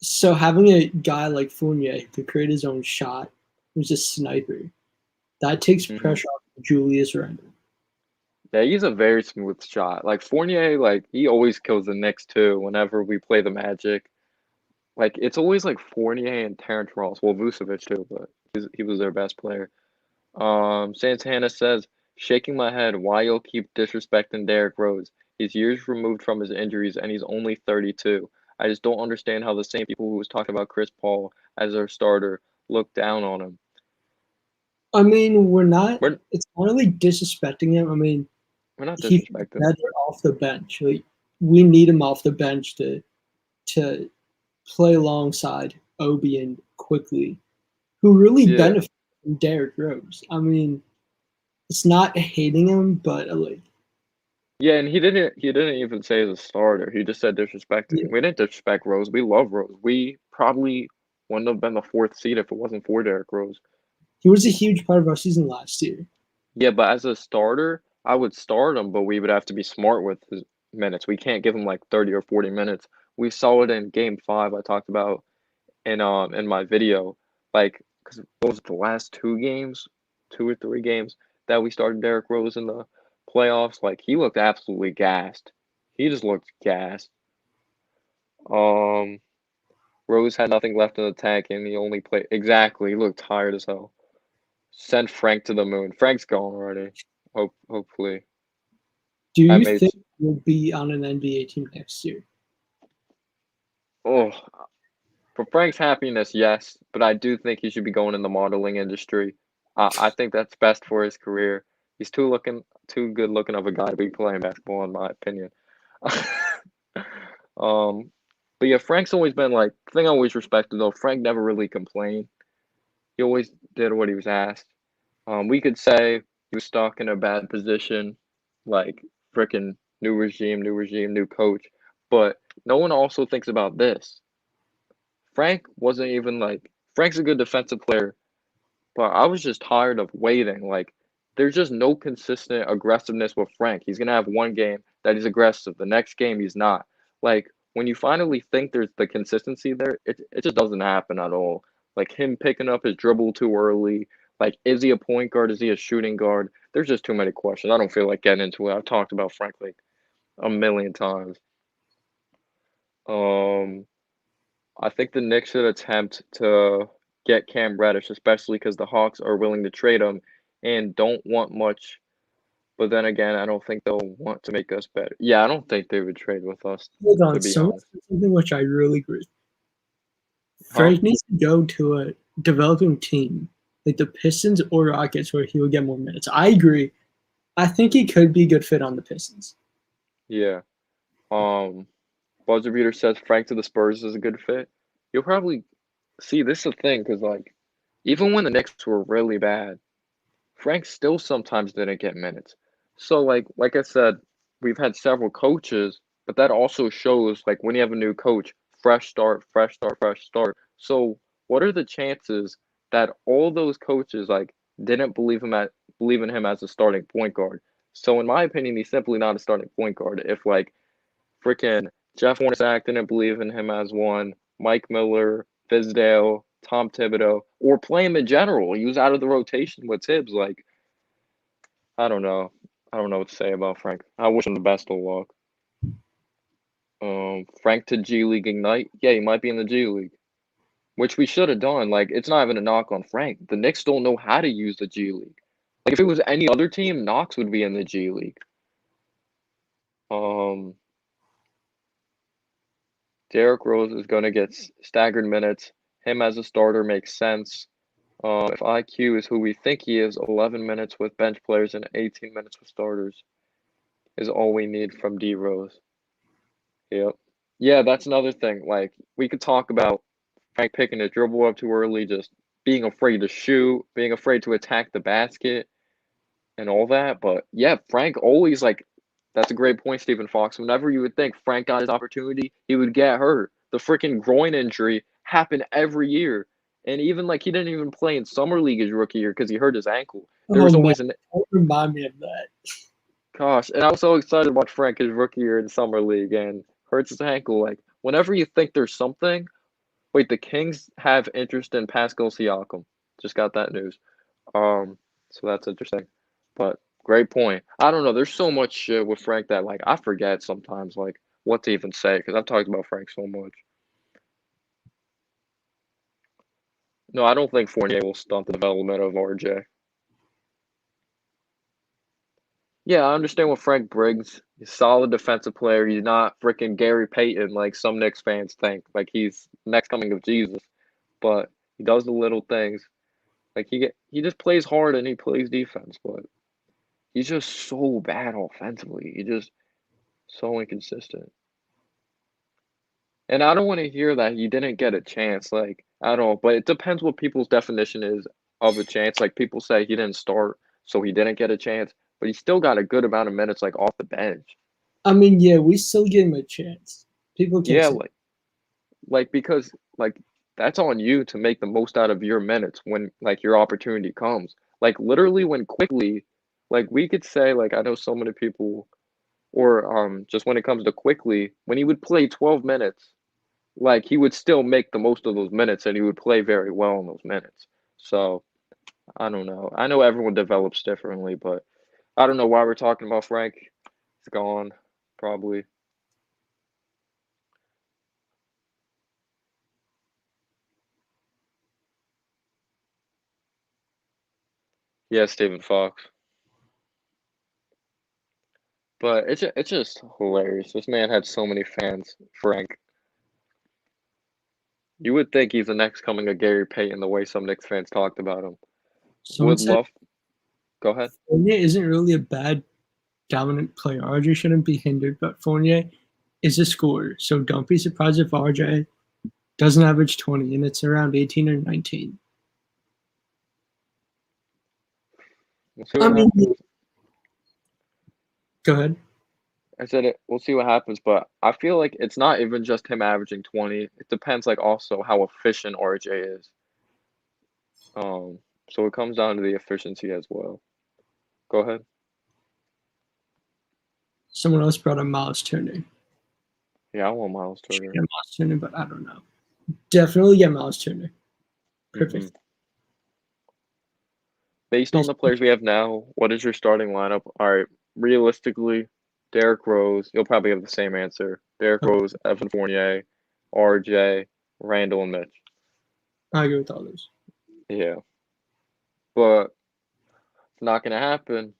So having a guy like Fournier who could create his own shot, who's a sniper, that takes hmm pressure off of Julius Randle. Yeah, he's a very smooth shot. Like Fournier, like he always kills the Knicks too. Whenever we play the Magic, like it's always like Fournier and Terrence Ross. Well, Vucevic too, but he was their best player. Santana says, shaking my head, why you'll keep disrespecting Derrick Rose? He's years removed from his injuries and he's only 32. I just don't understand how the same people who was talking about Chris Paul as their starter look down on him. I mean, we're not. We're It's not really disrespecting him. I mean, we're not he can be disrespecting. better off the bench. Like, we need him off the bench to play alongside Obi and Quickly, who really Yeah. benefit from Derrick Rose. I mean, it's not hating him, but like, Yeah, and he didn't even say as a starter. He just said disrespecting yeah, him. We didn't disrespect Rose. We love Rose. We probably wouldn't have been the fourth seed if it wasn't for Derrick Rose. he was a huge part of our season last year. Yeah, but as a starter, I would start him, but we would have to be smart with his minutes. We can't give him like 30 or 40 minutes. We saw it in game 5 I talked about in my video. Like, because what was it, the last 2 games, 2 or 3 games that we started Derrick Rose in the playoffs? Like, he looked absolutely gassed. He just looked gassed. Um, Rose had nothing left in the tank, and he only played exactly. He looked tired as hell. Send Frank to the moon. Frank's gone already. Hopefully. Do I you made think we'll be on an NBA team next year? oh for Frank's happiness, yes, but I do think he should be going in the modeling industry. I think that's best for his career. He's too good looking of a guy to be playing basketball, in my opinion. um, but yeah, Frank's always been like the thing I always respected though. Frank never really complained. He always did what he was asked. We could say he was stuck in a bad position, like freaking new regime, new coach. But no one also thinks about this. Frank wasn't even like Frank's a good defensive player, but I was just tired of waiting. Like there's just no consistent aggressiveness with Frank. He's gonna have one game that he's aggressive, the next game he's not. Like when you finally think there's the consistency there, it just doesn't happen at all. Like him picking up his dribble too early. Like is he a point guard? Is he a shooting guard? There's just too many questions. I don't feel like getting into it. I've talked about Frank like a million times. Um, I think the Knicks should attempt to get Cam Reddish, especially because the Hawks are willing to trade him and don't want much. But then again, I don't think they'll want to make us better. Yeah, I don't think they would trade with us, Hold to on, be someone honest. said something which I really agree. Huh? Frank needs to go to a developing team like the Pistons or Rockets where he will get more minutes. I agree. I think he could be a good fit on the Pistons. Yeah. Um, Buzzer Beater says Frank to the Spurs is a good fit. You'll probably see this is the thing, because like even when the Knicks were really bad, Frank still sometimes didn't get minutes. So like I said, we've had several coaches, but that also shows like when you have a new coach, fresh start, fresh start, fresh start. So what are the chances that all those coaches like didn't believe in him as a starting point guard? So in my opinion, he's simply not a starting point guard. If like freaking Jeff Hornacek didn't believe in him as one, Mike Miller, Fizdale, Tom Thibodeau, or play him in general. He was out of the rotation with Tibbs. Like, I don't know. I don't know what to say about Frank. I wish him the best of luck. Frank to G League Ignite. Yeah, he might be in the G League, which we should have done. Like, it's not even a knock on Frank. The Knicks don't know how to use the G League. Like, if it was any other team, Knox would be in the G League. Um, Derrick Rose is going to get staggered minutes. Him as a starter makes sense. If IQ is who we think he is, 11 minutes with bench players and 18 minutes with starters is all we need from D Rose. Yep. Yeah, that's another thing. Like, we could talk about Frank picking a dribble up too early, just being afraid to shoot, being afraid to attack the basket, and all that. But yeah, Frank always, like, that's a great point, Stephen Fox. Whenever you would think Frank got his opportunity, he would get hurt. The freaking groin injury happened every year. And even like he didn't even play in summer league his rookie year because he hurt his ankle. There Oh was man, always an don't remind me of that. gosh, and I was so excited about Frank his rookie year in summer league and hurts his ankle. Like whenever you think there's something, wait, the Kings have interest in Pascal Siakam. Just got that news. So that's interesting. But great point. I don't know. There's so much shit with Frank that like I forget sometimes like what to even say because I've talked about Frank so much. No, I don't think Fournier will stunt the development of RJ. Yeah, I understand what Frank brings. He's a solid defensive player. He's not freaking Gary Payton like some Knicks fans think. Like he's next coming of Jesus. But he does the little things. Like he just plays hard and he plays defense, but he's just so bad offensively. He just so inconsistent. And I don't want to hear that he didn't get a chance, like at all. But it depends what people's definition is of a chance. Like people say he didn't start, so he didn't get a chance, but he still got a good amount of minutes like off the bench. I mean, yeah, we still give him a chance. People can't Yeah, say. like because like that's on you to make the most out of your minutes when like your opportunity comes. Like literally when quickly, like we could say like I know so many people or just when it comes to quickly, when he would play 12 minutes, like he would still make the most of those minutes and he would play very well in those minutes. So I don't know. I know everyone develops differently, but I don't know why we're talking about Frank. He's gone, probably. Yeah, Stephen Fox. But it's just hilarious. This man had so many fans, Frank. You would think he's the next coming of Gary Payton, the way some Knicks fans talked about him. Someone Would said love. Go ahead. Fournier isn't really a bad dominant player. RJ shouldn't be hindered, but Fournier is a scorer. So don't be surprised if RJ doesn't average 20 and it's around 18 or 19. We'll see I what mean, happens. go ahead. I said it. We'll see what happens, but I feel like it's not even just him averaging 20. It depends, like also how efficient RJ is. Um, so it comes down to the efficiency as well. Go ahead. Someone else brought up Miles Turner. Yeah, I want Miles Should Turner. get Miles Turner, but I don't know. Definitely get Miles Turner. hmm Perfect. Based on the players we have now, what is your starting lineup? All right, realistically, Derrick Rose. You'll probably have the same answer. Derrick Rose, Evan Fournier, RJ, Randall, and Mitch. I agree with all those. Yeah, but it's not gonna happen.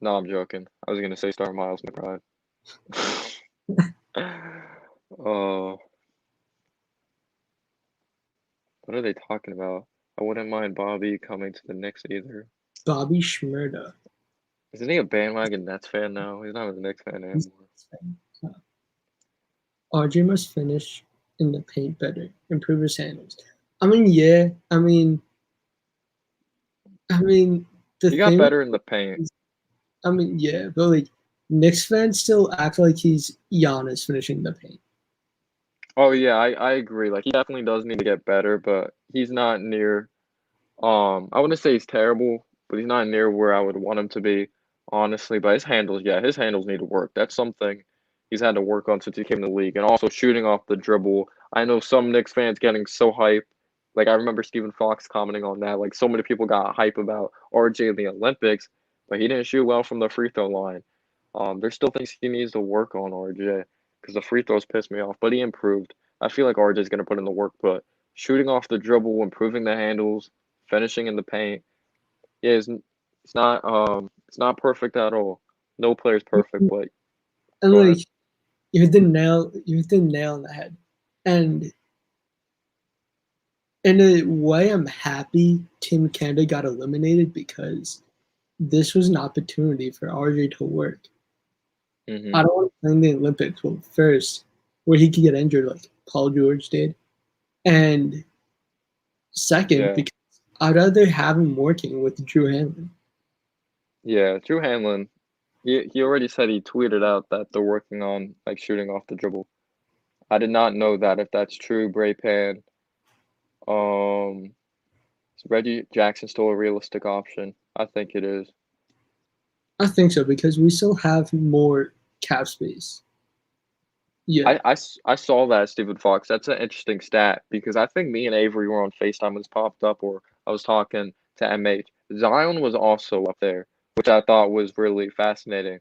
No, I'm joking. I was gonna say start Miles McBride. Oh, what are they talking about? I wouldn't mind Bobby coming to the Knicks either. Bobby Schmurda. Isn't he a bandwagon Nets fan now? He's not a Knicks fan anymore. RJ must finish in the paint better, improve his handles. I mean, yeah. I mean, the He got thing. better in the paint. I mean, yeah, but like Knicks fans still act like he's Giannis finishing the paint. Oh yeah, I agree. Like he definitely does need to get better, but he's not near I wouldn't say he's terrible, but he's not near where I would want him to be, honestly. But his handles, yeah, his handles need to work. That's something he's had to work on since he came in the league. And also shooting off the dribble. I know some Knicks fans getting so hype. Like I remember Stephen Fox commenting on that. Like so many people got hype about RJ in the Olympics, but he didn't shoot well from the free throw line. There's still things he needs to work on, RJ, because the free throws pissed me off, but he improved. I feel like RJ is gonna put in the work, but shooting off the dribble, improving the handles, finishing in the paint. Yeah, it's not perfect at all. No player's perfect, but And go like ahead. you hit the nail on the head. And in a way, I'm happy Tim Canada got eliminated because this was an opportunity for RJ to work. hmm I don't want to play in the Olympics. Well, first, where he could get injured like Paul George did, and second, Yeah, because I'd rather have him working with Drew Hanlon. yeah. Drew Hanlon, he already said he tweeted out that they're working on like shooting off the dribble. I did not know that. If that's true, Bray Pan. Is Reggie Jackson still a realistic option? I think it is. I think so because we still have more cap space. Yeah, I saw that, Stephen Fox. That's an interesting stat because I think me and Avery were on FaceTime when this popped up, or I was talking to MH. Zion was also up there, which I thought was really fascinating.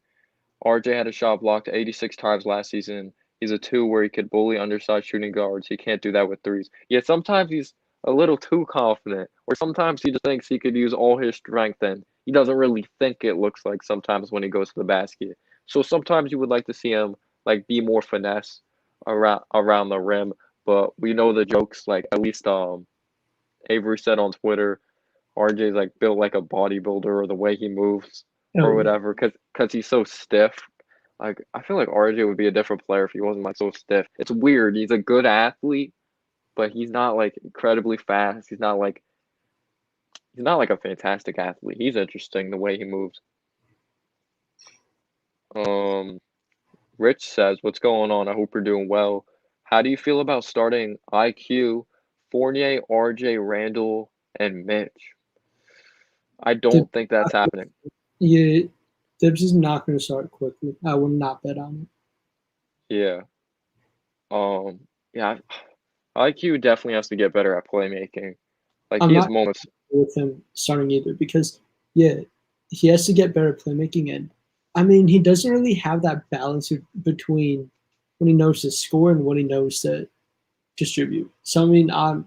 RJ had a shot blocked 86 times last season. He's a two where he could bully undersized shooting guards. He can't do that with threes. Yet sometimes he's a little too confident, or sometimes he just thinks he could use all his strength and he doesn't really think it looks like sometimes when he goes to the basket. So sometimes you would like to see him like be more finesse around the rim, but we know the jokes. Like at least Avery said on Twitter, RJ's like built like a bodybuilder or the way he moves Oh or yeah. whatever, cause he's so stiff. Like I feel like RJ would be a different player if he wasn't like so stiff. It's weird. He's a good athlete, but he's not like incredibly fast. He's not like a fantastic athlete. He's interesting the way he moves. Um, Rich says, "What's going on? I hope you're doing well. How do you feel about starting IQ, Fournier, RJ, Randall, and Mitch?" I Dib- don't think that's happening. yeah, Dibs is not going to start quickly. I would not bet on Yeah. Yeah. IQ definitely has to get better at playmaking. it. Like I'm he has not moments. with him starting either because yeah, he has to get better at playmaking, and I mean he doesn't really have that balance between when he knows to score and when he knows to distribute. So I mean I'm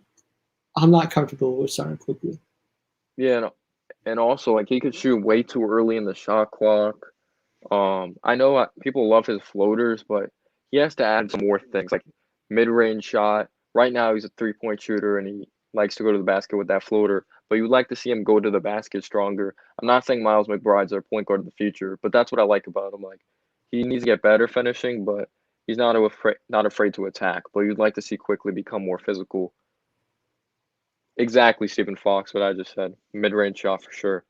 not comfortable with starting quickly. Yeah, and also like he could shoot way too early in the shot clock. I know people love his floaters, but he has to add some more things like mid-range shot. Right now, he's a three-point shooter and he likes to go to the basket with that floater. But you'd like to see him go to the basket stronger. I'm not saying Miles McBride's our point guard of the future, but that's what I like about him. Like he needs to get better finishing, but he's not afraid to attack. But you'd like to see quickly become more physical. Exactly, Stephen Fox, what I just said. Mid-range shot for sure.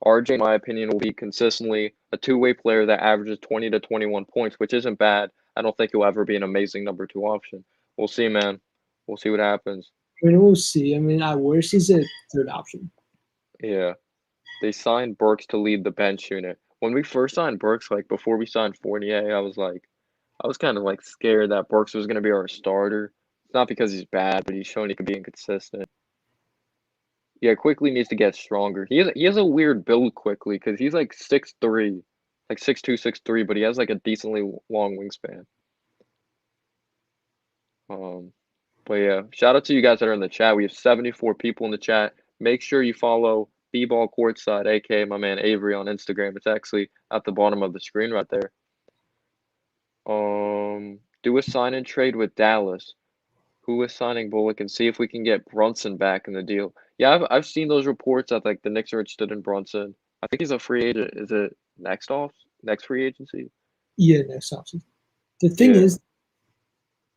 RJ, in my opinion, will be consistently a two-way player that averages 20 to 21 points, which isn't bad. I don't think he'll ever be an amazing number two option. We'll see, man. We'll see what happens. I mean we'll see. I mean at worst he's a third option. Yeah. They signed Burks to lead the bench unit. When we first signed Burks, like before we signed Fournier, I was kind of like scared that Burks was going to be our starter. It's not because he's bad, but he's shown he can be inconsistent. Yeah, quickly needs to get stronger. He has a weird build quickly because he's like 6'3", like 6'2", 6'3", but he has like a decently long wingspan. Um, but yeah, shout out to you guys that are in the chat. We have 74 people in the chat. Make sure you follow B-Ball Courtside, aka my man Avery on Instagram. It's actually at the bottom of the screen right there. Do a sign and trade with Dallas. Who is signing Bullock and see if we can get Brunson back in the deal. Yeah, I've seen those reports that like the Knicks are interested in Brunson. I think he's a free agent. Is it next free agency? Yeah, next option. The thing Yeah. is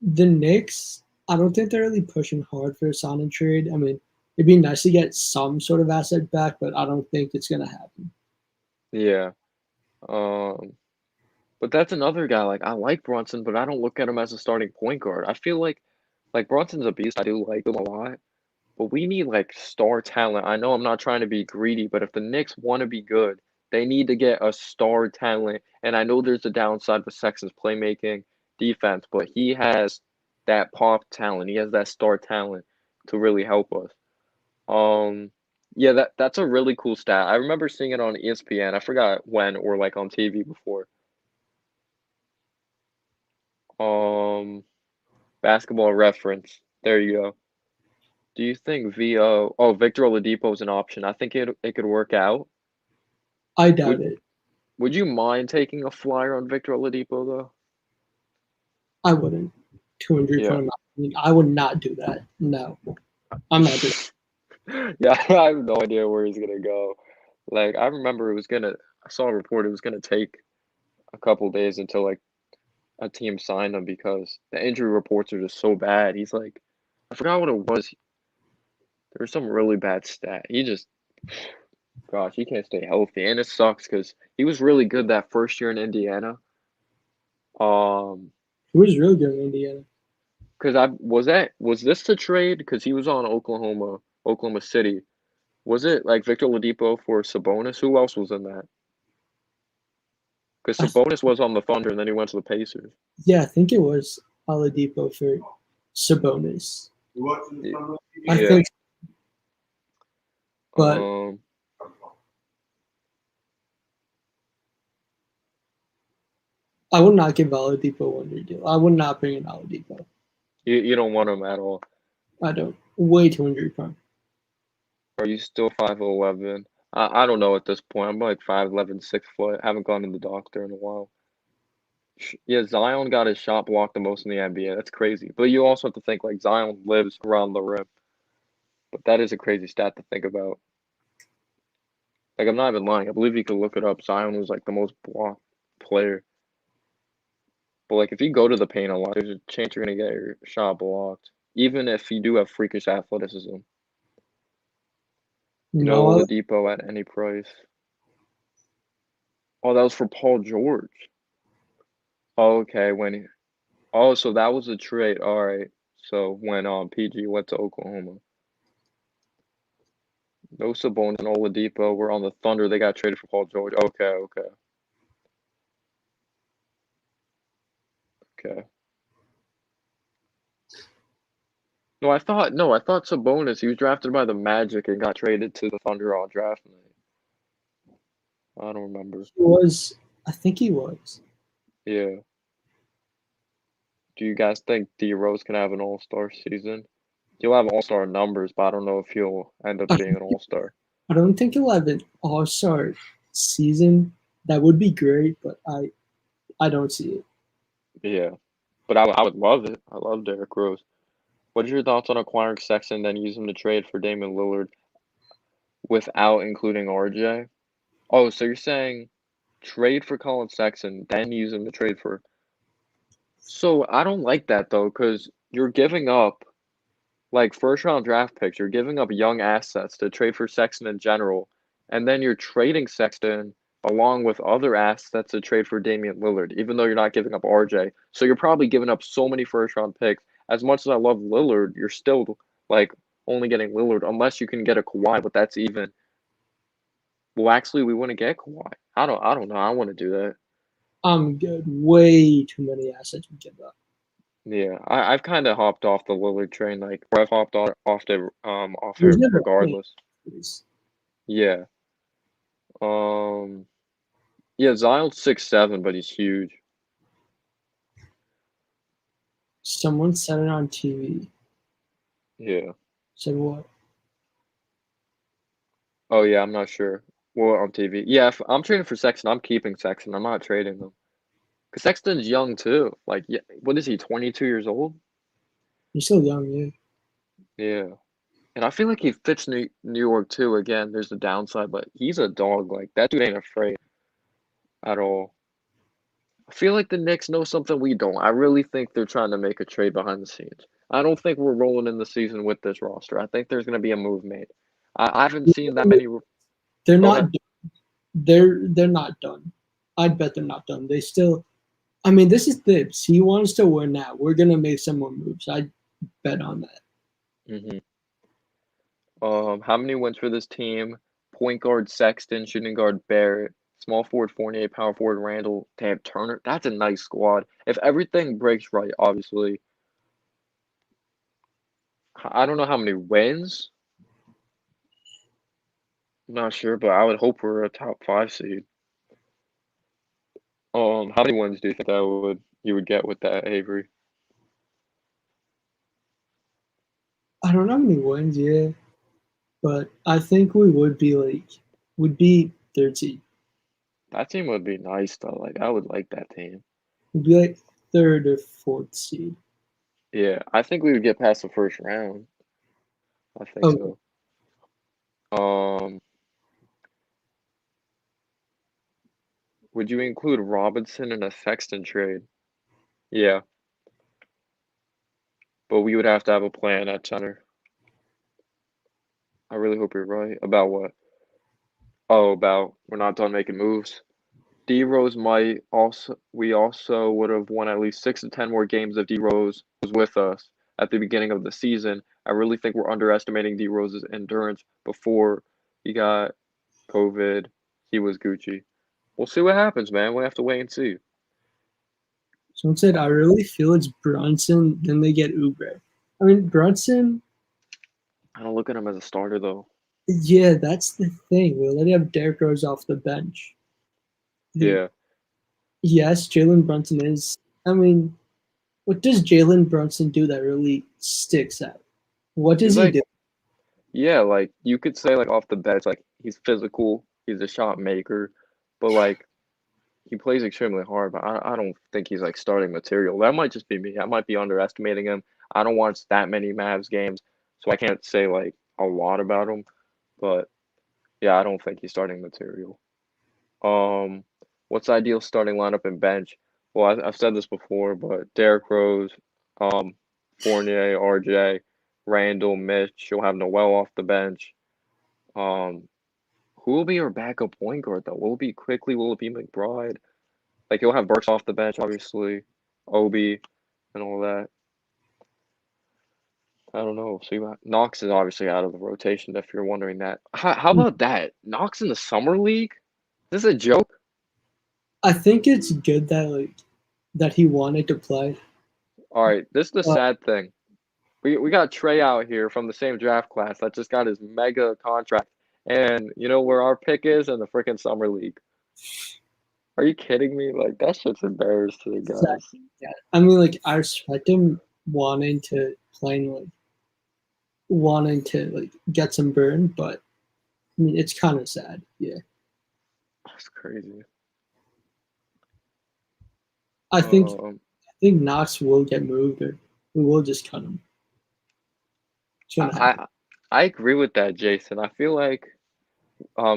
the Knicks, I don't think they're really pushing hard for a sign and trade. I mean, it'd be nice to get some sort of asset back, but I don't think it's gonna happen. Yeah. Um, but that's another guy. Like I like Brunson, but I don't look at him as a starting point guard. I feel like Brunson's a beast. I do like him a lot. But we need like star talent. I know I'm not trying to be greedy, but if the Knicks want to be good, they need to get a star talent. And I know there's a downside with Sexton's playmaking defense, but he has that pop talent. He has that star talent to really help us. Um, yeah, that's a really cool stat. I remember seeing it on ESPN. I forgot when or like on TV before. Um, Basketball Reference. There you go. Do you think Victor Oladipo is an option? I think it could work out. I doubt Would it. would you mind taking a flyer on Victor Oladipo though? I wouldn't. 200 Yeah. from I would not do that. No, I'm not doing. Yeah, I have no idea where he's gonna go. Like I remember I saw a report it was gonna take a couple days until like a team signed him because the injury reports are just so bad. He's like I forgot what it was. There was some really bad stat. Gosh, he can't stay healthy, and it sucks because he was really good that first year in Indiana. Um, He was really good in Indiana. because was this the trade? Because he was on Oklahoma City. Was it like Victor Oladipo for Sabonis? Who else was in that? Because I Sabonis was on the Thunder and then he went to the Pacers. Yeah, I think it was Oladipo for Sabonis. I Yeah. think, but Um. I would not give Oladipo one year deal. I would not bring in Oladipo. You don't want him at all. I don't. Way too injury prone. Are you still 5'11"? I don't know at this point. I'm like 5'11", 6 foot. Haven't gone to the doctor in a while. Yeah, Zion got his shot blocked the most in the NBA. That's crazy. But you also have to think like Zion lives around the rim. But that is a crazy stat to think about. Like I'm not even lying. I believe you could look it up. Zion was like the most blocked player. But like if you go to the paint a lot, there's a chance you're gonna get your shot blocked. Even if you do have freakish athleticism. Noel, Oladipo at any price. Oh, that was for Paul George. Oh, okay, so that was a trade. All right. So when PG went to Oklahoma. No Sabonis and Oladipo were on the Thunder. They got traded for Paul George. Okay, okay, okay. No, I thought Sabonis, he was drafted by the Magic and got traded to the Thunder on draft night. I don't remember. he was. I think he was. Yeah. Do you guys think D Rose can have an all-star season? He'll have all-star numbers, but I don't know if he'll end up I being an all-star. I don't think he'll have an all-star season. That would be great, but I don't see it. Yeah. But I would love it. I love Derrick Rose. What are your thoughts on acquiring Sexton, then use him to trade for Damian Lillard without including RJ? Oh, so you're saying trade for Colin Sexton, then use him to trade for. So I don't like that though, because you're giving up like first round draft picks, you're giving up young assets to trade for Sexton in general, and then you're trading Sexton along with other assets to trade for Damian Lillard, even though you're not giving up RJ. So you're probably giving up so many first round picks. As much as I love Lillard, you're still like only getting Lillard unless you can get a Kawhi, but that's even. Well, actually, we wouldn't get Kawhi. I don't know. I want to do that. I'm good. Way too many assets we give up. Yeah, I've kind of hopped off the Lillard train, like, or I've hopped off There's it never a point. regardless. Yeah. Um. Yeah, Zion's 6'7", but he's huge. Someone said it on TV. Yeah. Said what? Oh yeah, I'm not sure. Well, on TV. Yeah, if I'm trading for Sexton, I'm keeping Sexton. I'm not trading him. Cause Sexton's young too. Like, yeah, what is he? 22 years old? You're still young, yeah. Yeah. And I feel like he fits New York too. Again, there's the downside, but he's a dog. Like that dude ain't afraid at all. I feel like the Knicks know something we don't. I really think they're trying to make a trade behind the scenes. I don't think we're rolling in the season with this roster. I think there's going to be a move made. I haven't seen that many. They're Go not. ahead. They're not done. I bet they're not done. They still. I mean, this is Thibs. He wants to win now. We're gonna make some more moves. I bet on that. hmm How many wins for this team? Point guard Sexton, shooting guard Barrett, small forward Fournier, power forward Randall, Tam Turner. That's a nice squad. If everything breaks right, obviously. I don't know how many wins. I'm not sure, but I would hope we're a top 5 seed. How many wins do you think that you would get with that, Avery? I don't know how many wins, yeah, but I think we would be 13. That team would be nice though. Like I would like that team. We'd be like third or fourth seed. Yeah, I think we would get past the first round. I think Oh, so. Um, would you include Robinson in a Sexton trade? Yeah, but we would have to have a plan at center. I really hope you're right. About what? Oh, about we're not done making moves. D Rose might also. We also would have won at least 6 to 10 more games if D Rose was with us at the beginning of the season. I really think we're underestimating D Rose's endurance before he got COVID. He was Gucci. We'll see what happens, man. We have to wait and see. someone said I really feel it's Brunson. Then they get Oubre. I mean Brunson. I don't look at him as a starter though. Yeah, that's the thing. We already have Derrick Rose off the bench. Yeah. Yes, Jalen Brunson is. I mean, what does Jalen Brunson do that really sticks out? What does He's he like, do? yeah, like you could say like off the bat, it's like he's physical, he's a shot maker, but like he plays extremely hard. But I don't think he's like starting material. That might just be me. I might be underestimating him. I don't watch that many Mavs games, so I can't say like a lot about him. But yeah, I don't think he's starting material. Um, what's the ideal starting lineup and bench? Well, I've said this before, but Derrick Rose, um, Fournier, RJ, Randall, Mitch. You'll have Noel off the bench. Um, who will be your backup point guard though? Will it be Quickly? Will it be McBride? Like you'll have Burks off the bench, obviously, Obi, and all that. I don't know. So Knox is obviously out of the rotation. If you're wondering that, how about that? Knox in the summer league? Is this a joke? I think it's good that that he wanted to play. All right, this is the But sad thing. We got Trey out here from the same draft class that just got his mega contract, and you know where our pick is in the freaking summer league. Are you kidding me? Like that shit's embarrassing, guys. exactly, yeah. I mean, like I respect him wanting to play and wanting to get some burn, but I mean it's kind of sad. Yeah, That's crazy. I think Um, I think Knox will get moved, or we will just cut him. It's I gonna happen. I, I agree with that, Jason. I feel like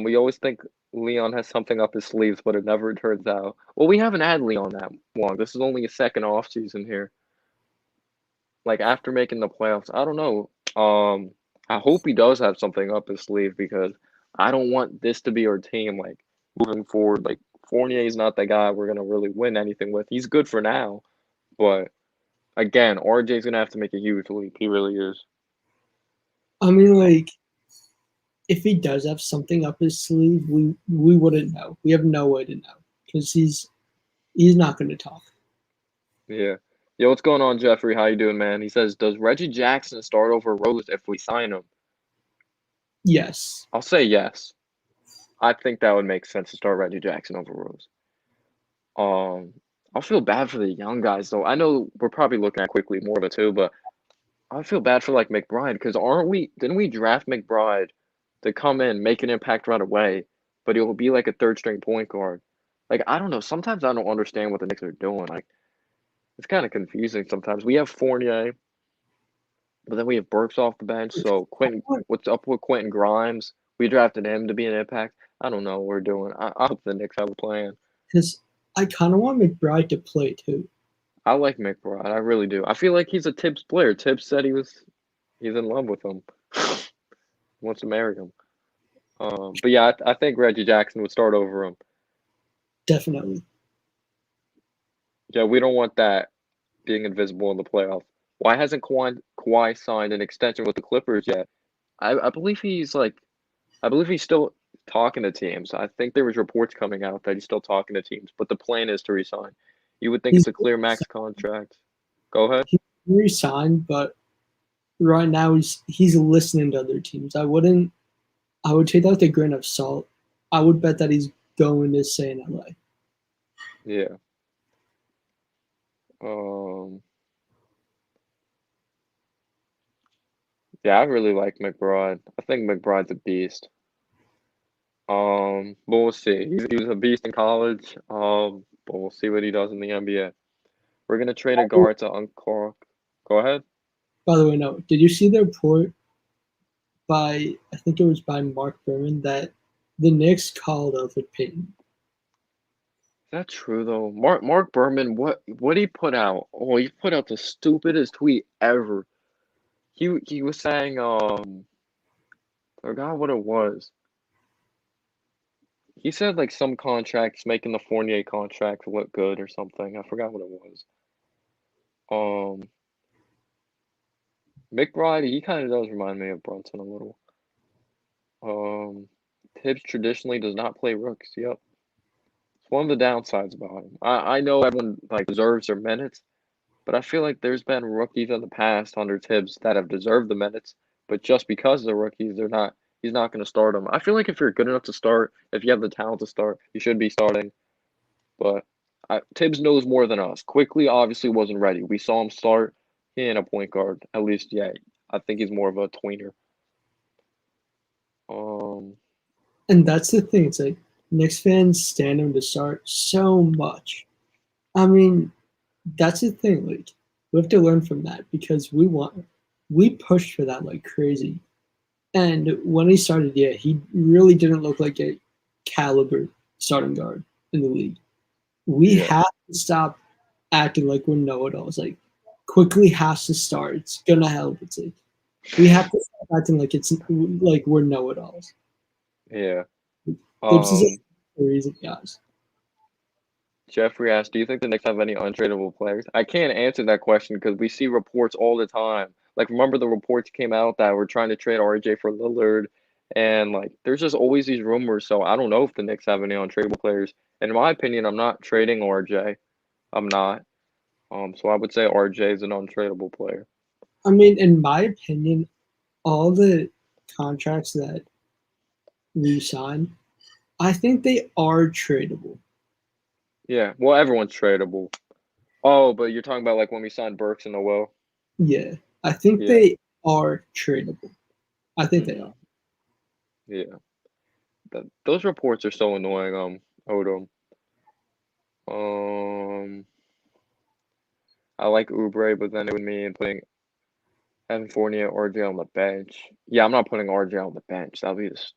we always think Leon has something up his sleeves, but it never turns out. Well, we haven't had Leon that long. This is only a second off season here. Like after making the playoffs, I don't know. I hope he does have something up his sleeve because I don't want this to be our team like moving forward. Like Fournier is not the guy we're gonna really win anything with. He's good for now, but again, RJ's gonna have to make a huge leap. He really is. I mean, like if he does have something up his sleeve, we wouldn't know. We have no way to know because he's not going to talk. Yeah. Yo, what's going on, Jeffrey? How you doing, man? He says, does Reggie Jackson start over Rose if we sign him? Yes, I'll say yes. I think that would make sense to start Reggie Jackson over Rose. I feel bad for the young guys though. I know we're probably looking at quickly more of it too, but I feel bad for like McBride because aren't we? Didn't we draft McBride to come in, make an impact right away, but he'll be like a third string point guard. Like I don't know. Sometimes I don't understand what the Knicks are doing. Like it's kind of confusing sometimes. We have Fournier, but then we have Burks off the bench. So Quentin, what's up with Quentin Grimes? We drafted him to be an impact. I don't know what we're doing. I hope the Knicks have a plan. because I kind of want McBride to play too. I like McBride. I really do. I feel like he's a Tibbs player. Tibbs said he's in love with him. Wants to marry him. But yeah, I think Reggie Jackson would start over him. Definitely. Yeah, we don't want that being invisible in the playoffs. Why hasn't Kawhi signed an extension with the Clippers yet? I believe I believe he's still talking to teams. I think there was reports coming out that he's still talking to teams, but the plan is to resign. You would think He's it's a clear max contract. Go ahead. he re-signed, but right now he's listening to other teams. I would take that with a grain of salt. I would bet that he's going to stay in LA. Yeah. Um. Yeah, I really like McBride. I think McBride's a beast. But we'll see. He was a beast in college. But we'll see what he does in the NBA. We're gonna trade a guard to uncork. Go ahead. By the way, no. Did you see the report by I think it was by Mark Berman that the Knicks called Elfrid Payton? Is that true though? Mark Berman, what he put out? Oh, he put out the stupidest tweet ever. He was saying I forgot what it was. He said like some contracts making the Fournier contract look good or something. I forgot what it was. Um, McBride, he kind of does remind me of Brunson a little. Um, Tibbs traditionally does not play rooks. Yep. It's one of the downsides about him. I know everyone like deserves their minutes, but I feel like there's been rookies in the past under Tibbs that have deserved the minutes, but just because they're rookies, they're not. He's not going to start them. I feel like if you're good enough to start, if you have the talent to start, you should be starting. But Tibbs knows more than us. Quickly, obviously, wasn't ready. We saw him start. He ain't a point guard, at least yet. I think he's more of a tweener. Um, And that's the thing. It's like Knicks fans stand him to start so much. I mean, that's the thing. Like we have to learn from that because we pushed for that like crazy. And when he started, yeah, he really didn't look like a caliber starting guard in the league. We Yeah. have to stop acting like we're know-it-alls. Like quickly has to start. It's gonna help. It's like we have to stop acting like it's like we're know-it-alls. Yeah. This is Um, a reason, guys. Jeffrey asked, "Do you think the Knicks have any untradeable players?" I can't answer that question because we see reports all the time. Like, remember the reports came out that we're trying to trade RJ for Lillard, and like, there's just always these rumors. So I don't know if the Knicks have any untradeable players. And in my opinion, I'm not trading RJ. I'm not. So I would say RJ is an untradeable player. I mean, in my opinion, all the contracts that we signed, I think they are tradable. Yeah. Well, everyone's tradable. Oh, but you're talking about like when we signed Burks and Noel. Yeah, I think Yeah. they are tradable. I think they Hmm. are. Yeah. Those reports are so annoying. Odom. Um, I like Oubre, but then it would mean putting Evan Fournier, RJ on the bench. Yeah, I'm not putting RJ on the bench. That'll be this.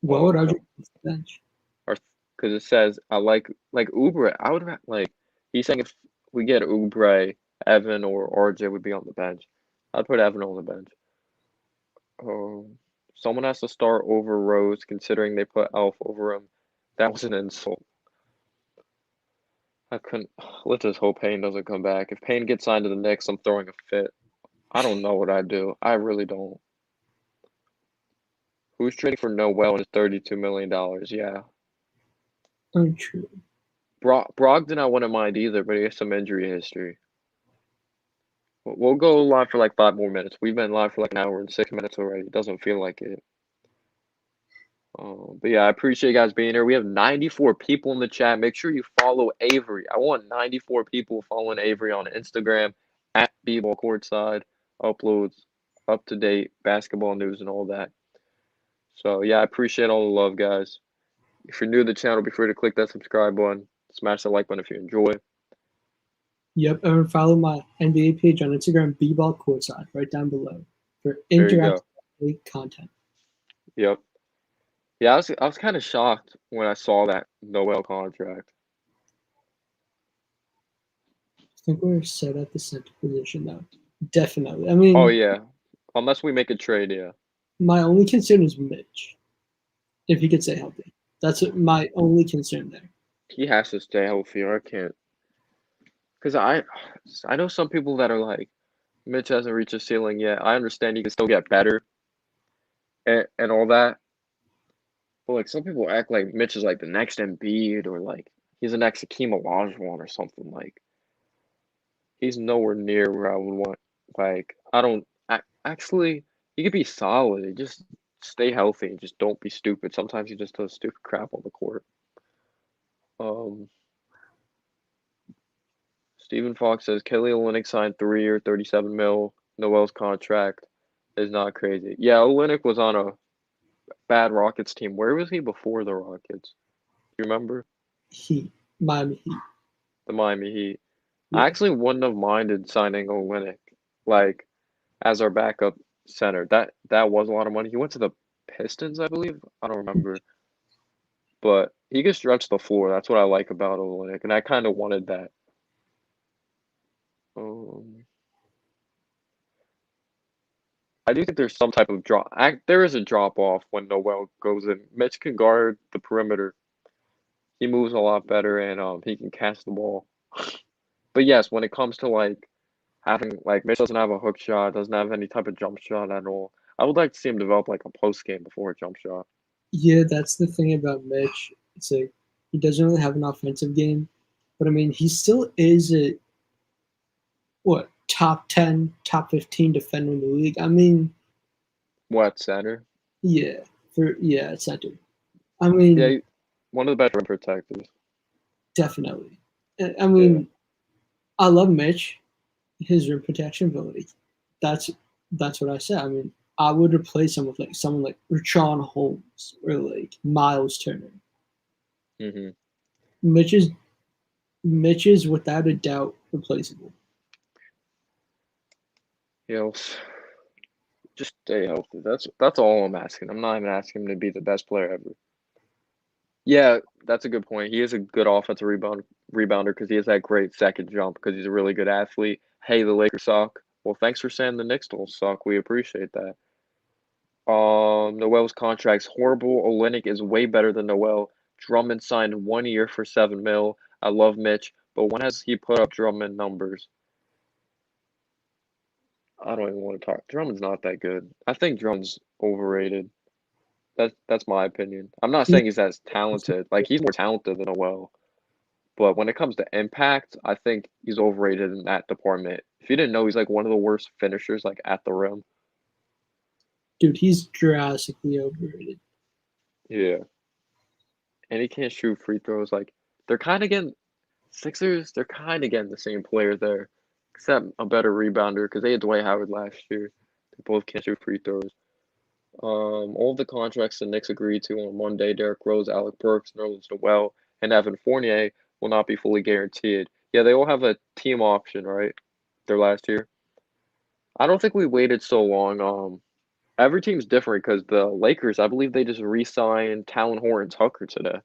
What Oh, would I do okay. on the bench? Or because it says I like Oubre. I would like. He's saying if we get Oubre, Evan or RJ would be on the bench. I'd put Evan on the bench. Someone has to start over Rose, considering they put Elf over him. That was an insult. I couldn't. Let's just hope Payne doesn't come back. If Payne gets signed to the Knicks, I'm throwing a fit. I don't know what I'd do. I really don't. Who's trading for Noel and his $32 million? Yeah. Untrue. Brogdon, I wouldn't mind either, but he has some injury history. We'll go live for like 5 more minutes. We've been live for like an hour and 6 minutes already. It doesn't feel like it. But yeah, I appreciate you guys being here. We have 94 people in the chat. Make sure you follow Avery. I want 94 people following Avery on Instagram at B-Ball Courtside. Uploads up to date basketball news and all that. So yeah, I appreciate all the love, guys. If you're new to the channel, be free to click that subscribe button. Smash the like button if you enjoy. Yep, and follow my NBA page on Instagram, bball courtside, right down below for There you interactive go. content. Yep. Yeah, I was kind of shocked when I saw that Noel contract. I think we're set at the center position though. Definitely. I Oh mean, yeah, unless we make a trade, yeah. my only concern is Mitch, if he could stay healthy. That's my only concern there. He has to stay healthy, or I can't. Because I know some people that are like, Mitch hasn't reached his ceiling yet. I understand he can still get better and all that. But like some people act like Mitch is like the next Embiid or like he's the next Hakeem Olajuwon or something. Like he's nowhere near where I would want. Like I don't actually. He could be solid. Just stay healthy. Just don't be stupid. Sometimes he just does stupid crap on the court. Um, Stephen Fox says Kelly Olynyk signed 3 year, 37 mil. Noel's contract is not crazy. Yeah, Olynyk was on a bad Rockets team. Where was he before the Rockets? You remember? Heat, Miami Heat. The Miami Heat. I Yeah, actually wouldn't have minded signing Olynyk, like as our backup center. That was a lot of money. He went to the Pistons, I believe. I don't remember, but he can stretch the floor. That's what I like about Olynyk, and I kind of wanted that. Um, I do think there's some type of drop. There is a drop off when Noel goes in. Mitch can guard the perimeter. He moves a lot better, and he can catch the ball. But yes, when it comes to like having like Mitch doesn't have a hook shot, doesn't have any type of jump shot at all. I would like to see him develop like a post game before a jump shot. yeah, that's the thing about Mitch. It's like he doesn't really have an offensive game, but I mean, he still is a what top 10, top 15 defender in the league. I mean, What center? yeah, at center. I Yeah, mean, one of the best rim protectors. definitely. I Yeah, mean, I love Mitch, his rim protection ability. That's that's what I said. I mean, I would replace him with like someone like Rashawn Holmes or like Miles Turner. Mm-hmm. Mitch is Mitch is without a doubt replaceable. Just stay healthy. That's all I'm asking. I'm not even asking him to be the best player ever. Yeah, that's a good point. He is a good offensive rebounder because he has that great second jump because he's a really good athlete. Hey, the Lakers suck. Well, thanks for saying the Knicks don't suck. We appreciate that. Noel's contract's horrible. Olynyk is way better than Noel. Drummond signed 1 year for 7 mil. I love Mitch, but when has he put up Drummond numbers? I don't even want to talk. Drummond's not that good. I think Drummond's overrated. That's my opinion. I'm not saying he's as talented. Like he's more talented than Noel. But when it comes to impact, I think he's overrated in that department. If you didn't know, he's like one of the worst finishers like at the rim. Dude, he's drastically overrated. Yeah. And he can't shoot free throws. Like they're kind of getting Sixers, they're kind of getting the same player there, except a better rebounder because they had Dwight Howard last year. They both can't shoot free throws. All of the contracts the Knicks agreed to on Monday, Derrick Rose, Alec Burks, Nerlens Noel, and Evan Fournier will not be fully guaranteed. Yeah, they all have a team option, right? Their last year. I don't think we waited so long. Every team's different because the Lakers, I believe they just re-signed Talon Horton Tucker today.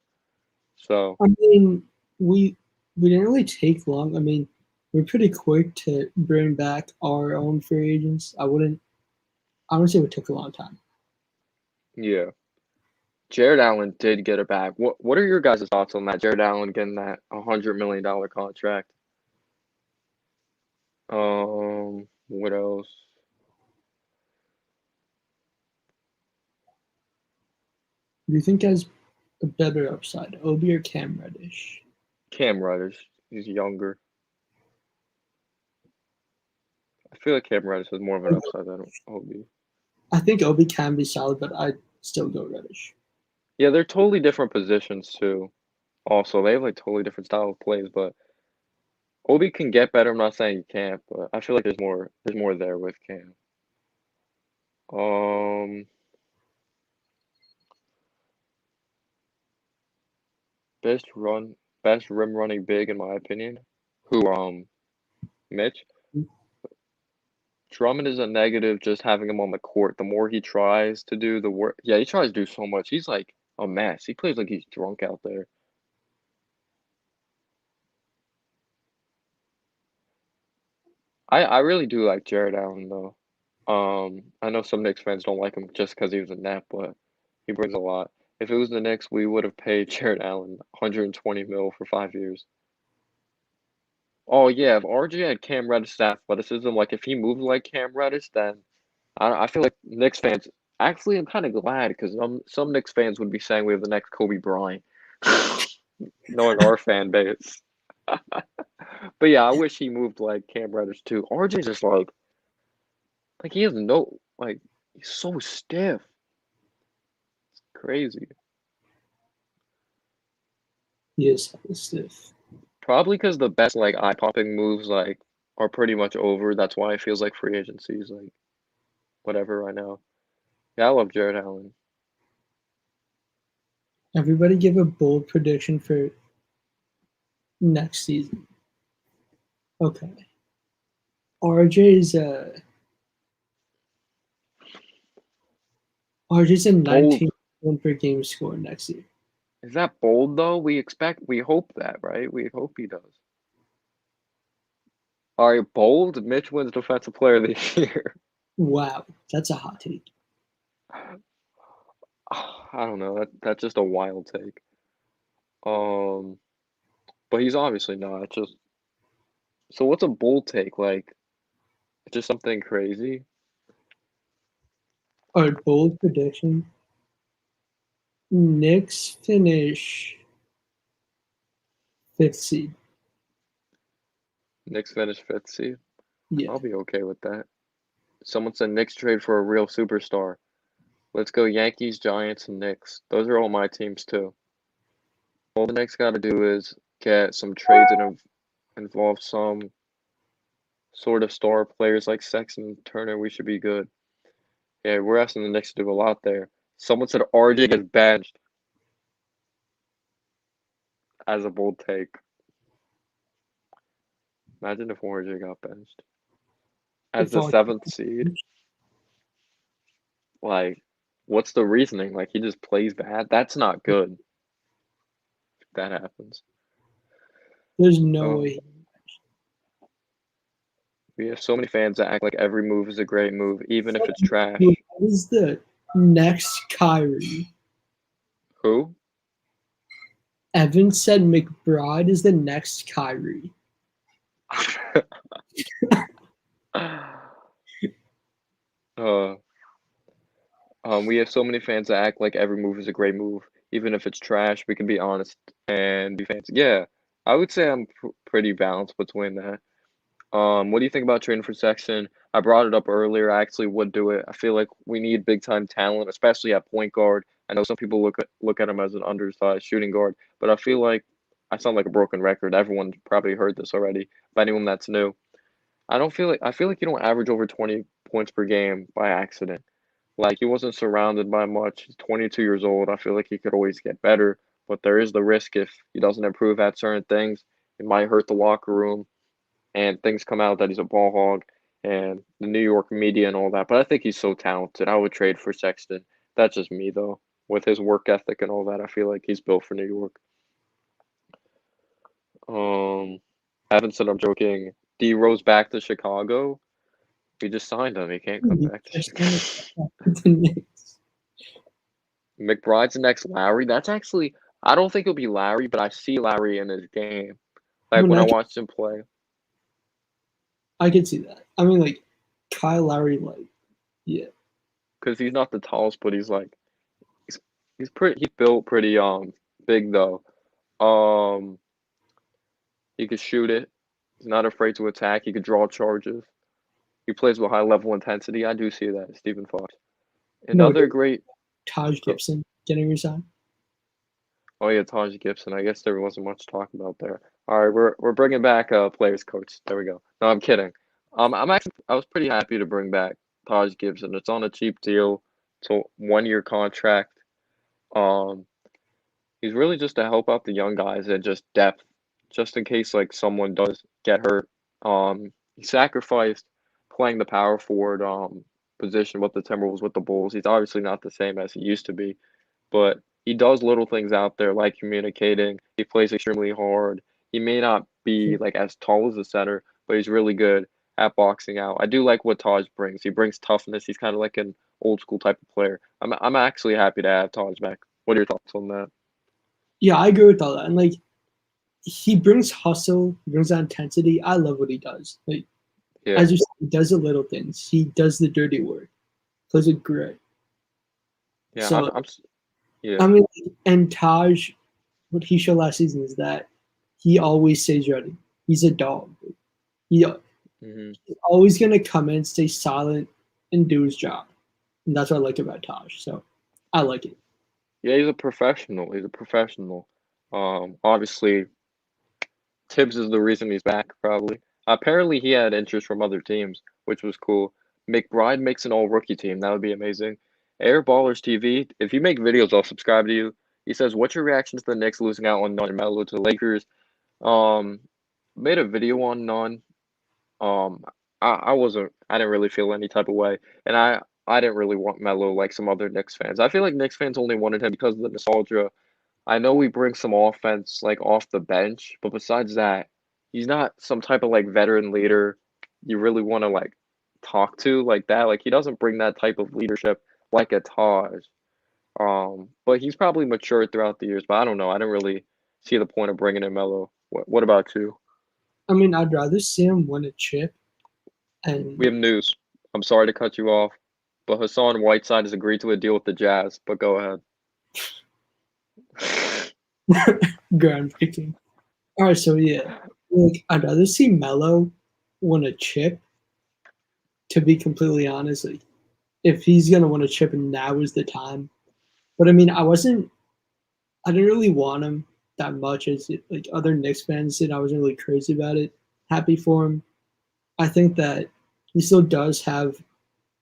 So I mean, we didn't really take long. I mean, we're pretty quick to bring back our own free agents. I wouldn't say it took a long time. yeah, Jared Allen did get it back. What are your guys' thoughts on that? Jared Allen getting that $100 million contract. What else? Do you think has a better upside, Obi or Cam Reddish? Cam Reddish. He's younger. I feel like Cam Reddish has more of an upside than Obi. I think Obi can be solid, but I'd still go Reddish. Yeah, they're totally different positions too. Also, they have like totally different style of plays, but Obi can get better. I'm not saying he can't, but I feel like there's more there with Cam. Um, best run, best rim running big in my opinion. Who? Mitch. Drummond is a negative just having him on the court. The more he tries to do the work, yeah, he tries to do so much. He's like a mess. He plays like he's drunk out there. I really do like Jared Allen though. I know some Knicks fans don't like him just because he was a net, but he brings a lot. If it was the Knicks, we would have paid Jared Allen 120 mil for 5 years. Oh yeah, if RJ had Cam Reddish's athleticism, like if he moved like Cam Reddish, then I feel like Knicks fans. Actually, I'm kind of glad because some Knicks fans would be saying we have the next Kobe Bryant, knowing our fan base. But yeah, I wish he moved like Cam Reddish too. RJ's just like he has no like he's so stiff. Crazy. He is stiff. Probably because the best like eye popping moves like are pretty much over. That's why it feels like free agency is like whatever right now. Yeah, I love Jared Allen. Everybody give a bold prediction for next season. Okay. RJ's RJ's a Bold. 19 per game score next year. Is that bold though? We hope that, right? We hope he does. All right, bold. Mitch wins Defensive Player of the Year. Wow, that's a hot take. I don't know. That's just a wild take. Um, but he's obviously not. Just so what's a bold take? Like just something crazy? Our bold prediction: Knicks finish fifth seed. Knicks finish fifth seed. Yeah, I'll be okay with that. Someone said Knicks trade for a real superstar. Let's go Yankees, Giants, and Knicks. Those are all my teams too. All the Knicks got to do is get some trades that involve some sort of star players like Sexton and Turner. We should be good. Yeah, we're asking the Knicks to do a lot there. Someone said RJ gets benched as a bold take. Imagine if RJ got benched as If the all, seventh seed. Like, what's the reasoning? Like, he just plays bad. That's not good. If that happens. there's no Oh, way. we have so many fans that act like every move is a great move, even if it's trash. Who is the next Kyrie? Who? Evan said McBride is the next Kyrie. uh, we have so many fans that act like every move is a great move, even if it's trash. We can be honest and be fans. Yeah, I would say I'm pretty balanced between that. What do you think about trading for Sexton? I brought it up earlier. I actually would do it. I feel like we need big time talent, especially at point guard. I know some people look at him as an undersized shooting guard, but I feel like I sound like a broken record. Everyone probably heard this already. But anyone that's new, I feel like you don't average over 20 points per game by accident. Like he wasn't surrounded by much. He's 22 years old. I feel like he could always get better, but there is the risk if he doesn't improve at certain things, it might hurt the locker room and things come out that he's a ball hog and the New York media and all that. But I think he's so talented. I would trade for Sexton. That's just me though. With his work ethic and all that, I feel like he's built for New York. Um, Evan said I'm joking. D Rose back to Chicago. We just signed him. He can't come back to Chicago. McBride's the next Lowry. That's actually I don't think it'll be Lowry, but I see Lowry in his game. Like when I watched him play. I can see that. I mean, like Kyle Lowry, like yeah, Because he's not the tallest, but he's built pretty big though. Um, he could shoot it. He's not afraid to attack. He could draw charges. He plays with high level intensity. I do see that, Stephen Fox. Another great. Taj Gibson getting resigned. Oh yeah, Taj Gibson. I guess there wasn't much to talk about there. All right, we're bringing back players coach. There we go. No, I'm kidding. I was pretty happy to bring back Taj Gibson. It's on a cheap deal. It's a 1 year contract. Um, he's really just to help out the young guys and just depth, just in case like someone does get hurt. He sacrificed playing the power forward position with the Timberwolves with the Bulls. He's obviously not the same as he used to be, but he does little things out there like communicating. He plays extremely hard. He may not be like as tall as a center, but he's really good at boxing out. I do like what Taj brings. He brings toughness. He's kind of like an old school type of player. I'm actually happy to have Taj back. What are your thoughts on that? Yeah, I agree with all that. And like he brings hustle, he brings that intensity. I love what he does. Like as you said, he does the little things. He does the dirty work. Plays it great. Yeah, so, yeah. I mean, and Taj, what he showed last season is that he always stays ready. He's a dog. He's always gonna come in, stay silent, and do his job. And that's what I like about Taj. So I like it. Yeah, he's a professional. He's a professional. Obviously, Tibbs is the reason he's back, probably. Apparently, he had interest from other teams, which was cool. McBride makes an all-rookie team. That would be amazing. Air Ballers TV, if you make videos, I'll subscribe to you. He says, what's your reaction to the Knicks losing out on Nunn and Melo to the Lakers? Made a video on Nunn. I didn't really feel any type of way. And I didn't really want Melo like some other Knicks fans. I feel like Knicks fans only wanted him because of the nostalgia. I know we bring some offense like off the bench, but besides that, he's not some type of like veteran leader you really want to like talk to like that. Like he doesn't bring that type of leadership like a Taj. But he's probably matured throughout the years. But I don't know. I didn't really see the point of bringing in Melo. What about you? I mean, I'd rather see him win a chip. And we have news. I'm sorry to cut you off, but Hassan Whiteside has agreed to a deal with the Jazz. But go ahead. Groundbreaking. All right, so yeah, like I'd rather see Melo win a chip. To be completely honest, like if he's gonna win a chip, and now is the time. But I mean, I didn't really want him that much as like other Knicks fans did. I wasn't really crazy about it. Happy for him. I think that he still does have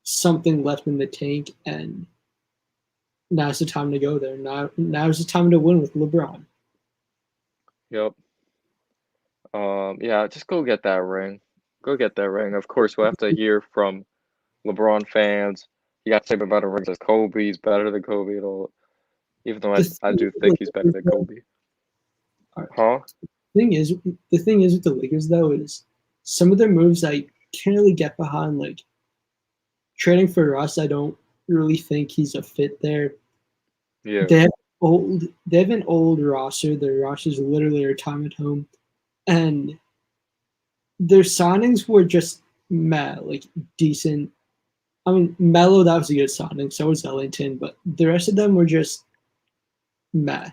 something left in the tank, and now's the time to go there. Now's the time to win with LeBron. Yep. Yeah, just go get that ring. Go get that ring. Of course, we'll have to hear from LeBron fans. He got same amount of rings as Kobe. He's better than Kobe at all. Even though I do think he's better than Kobe. Huh? The thing is with the Lakers though is some of their moves I can't really get behind. Like trading for Russ, I don't really think he's a fit there. Yeah. They have an old roster. Their roster's literally their time at home, and their signings were just like decent. I mean, Melo, that was a good signing. So was Ellington, but the rest of them were just meh.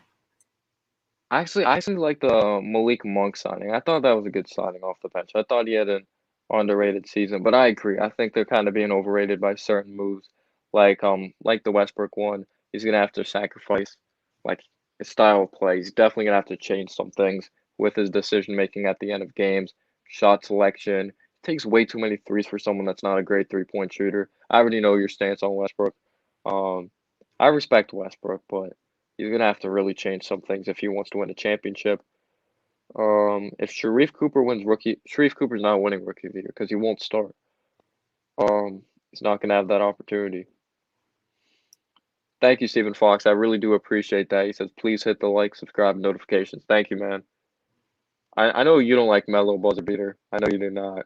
I actually like the Malik Monk signing. I thought that was a good signing off the bench. I thought he had an underrated season, but I agree. I think they're kind of being overrated by certain moves, like the Westbrook one. He's gonna have to sacrifice like his style of play. He's definitely gonna have to change some things with his decision making at the end of games, shot selection. He takes way too many threes for someone that's not a great 3-point shooter. I already know your stance on Westbrook. Um, I respect Westbrook, but he's gonna have to really change some things if he wants to win a championship. If Sharif Cooper's not winning Rookie of the Year because he won't start. He's not gonna have that opportunity. Thank you, Stephen Fox. I really do appreciate that. He says, please hit the like, subscribe, and notifications. Thank you, man. I know you don't like Melo buzzer beater. I know you do not.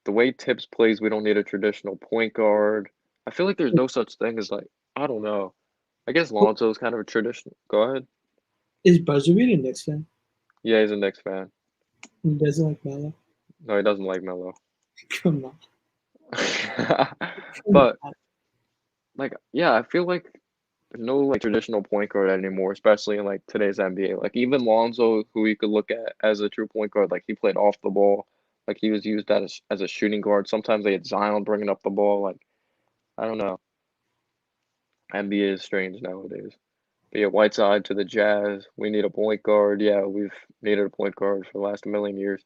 The way Tibbs plays, we don't need a traditional point guard. I feel like there's no such thing as I don't know. I guess Lonzo's kind of a traditional. Go ahead. Is Buzzard a Knicks fan? Yeah, he's a Knicks fan. He doesn't like Melo. No, he doesn't like Melo. Come on. But yeah, I feel like there's no traditional point guard anymore, especially in today's NBA. Like even Lonzo, who you could look at as a true point guard, he played off the ball, he was used as a shooting guard. Sometimes they had Zion bringing up the ball. I don't know. NBA is strange nowadays. But yeah, Whiteside to the Jazz. We need a point guard. Yeah, we've needed a point guard for the last million years.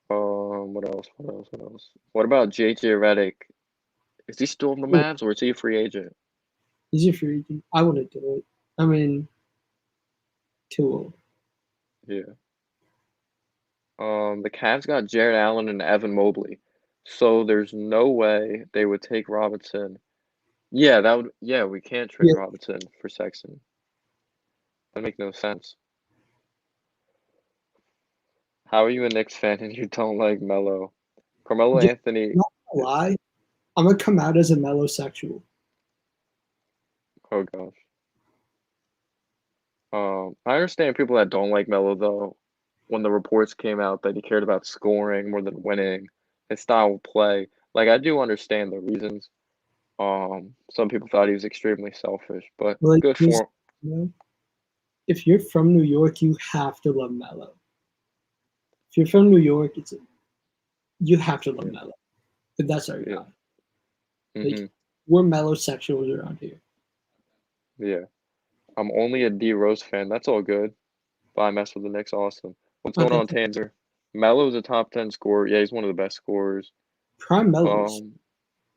What else? What else? What else? What about JJ Redick? Is he still on the Mavs or is he a free agent? He's a free agent. I wouldn't do it. I mean, too old. Yeah. The Cavs got Jared Allen and Evan Mobley, so there's no way they would take Robinson. Yeah, that would. Yeah, we can't trade Robinson for Sexton. That make no sense. How are you a Knicks fan and you don't like Melo? Carmelo Anthony. Not gonna lie, I'm gonna come out as a Melo sexual. Oh gosh. I understand people that don't like Melo though. When the reports came out that he cared about scoring more than winning, his style of play. I do understand the reasons. Some people thought he was extremely selfish, but good for him. If you're from New York, you have to love Melo. If you're from New York, you have to love Melo. But that's our guy. Mm-hmm. We're Melo sexuals around here. Yeah. I'm only a D Rose fan. That's all good. But I mess with the Knicks. Awesome. What's going on, Tanzer? Melo's a top 10 scorer. Yeah, he's one of the best scorers. Prime Melo's.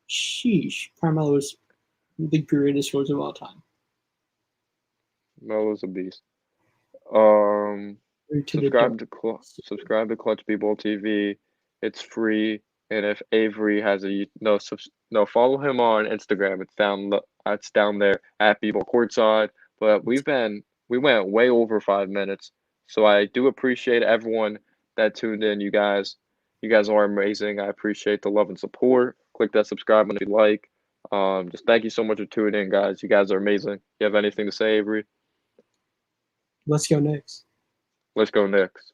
Sheesh. Prime Melo's the greatest scorers of all time. Melo's a beast. Subscribe to Clutch B-Ball TV. It's free. And if Avery has follow him on Instagram. It's down there at B-Ball Courtside. But we went way over 5 minutes. So I do appreciate everyone that tuned in. You guys are amazing. I appreciate the love and support. Click that subscribe button if you like. Just thank you so much for tuning in, guys. You guys are amazing. You have anything to say, Avery? Let's go Knicks. Let's go Knicks.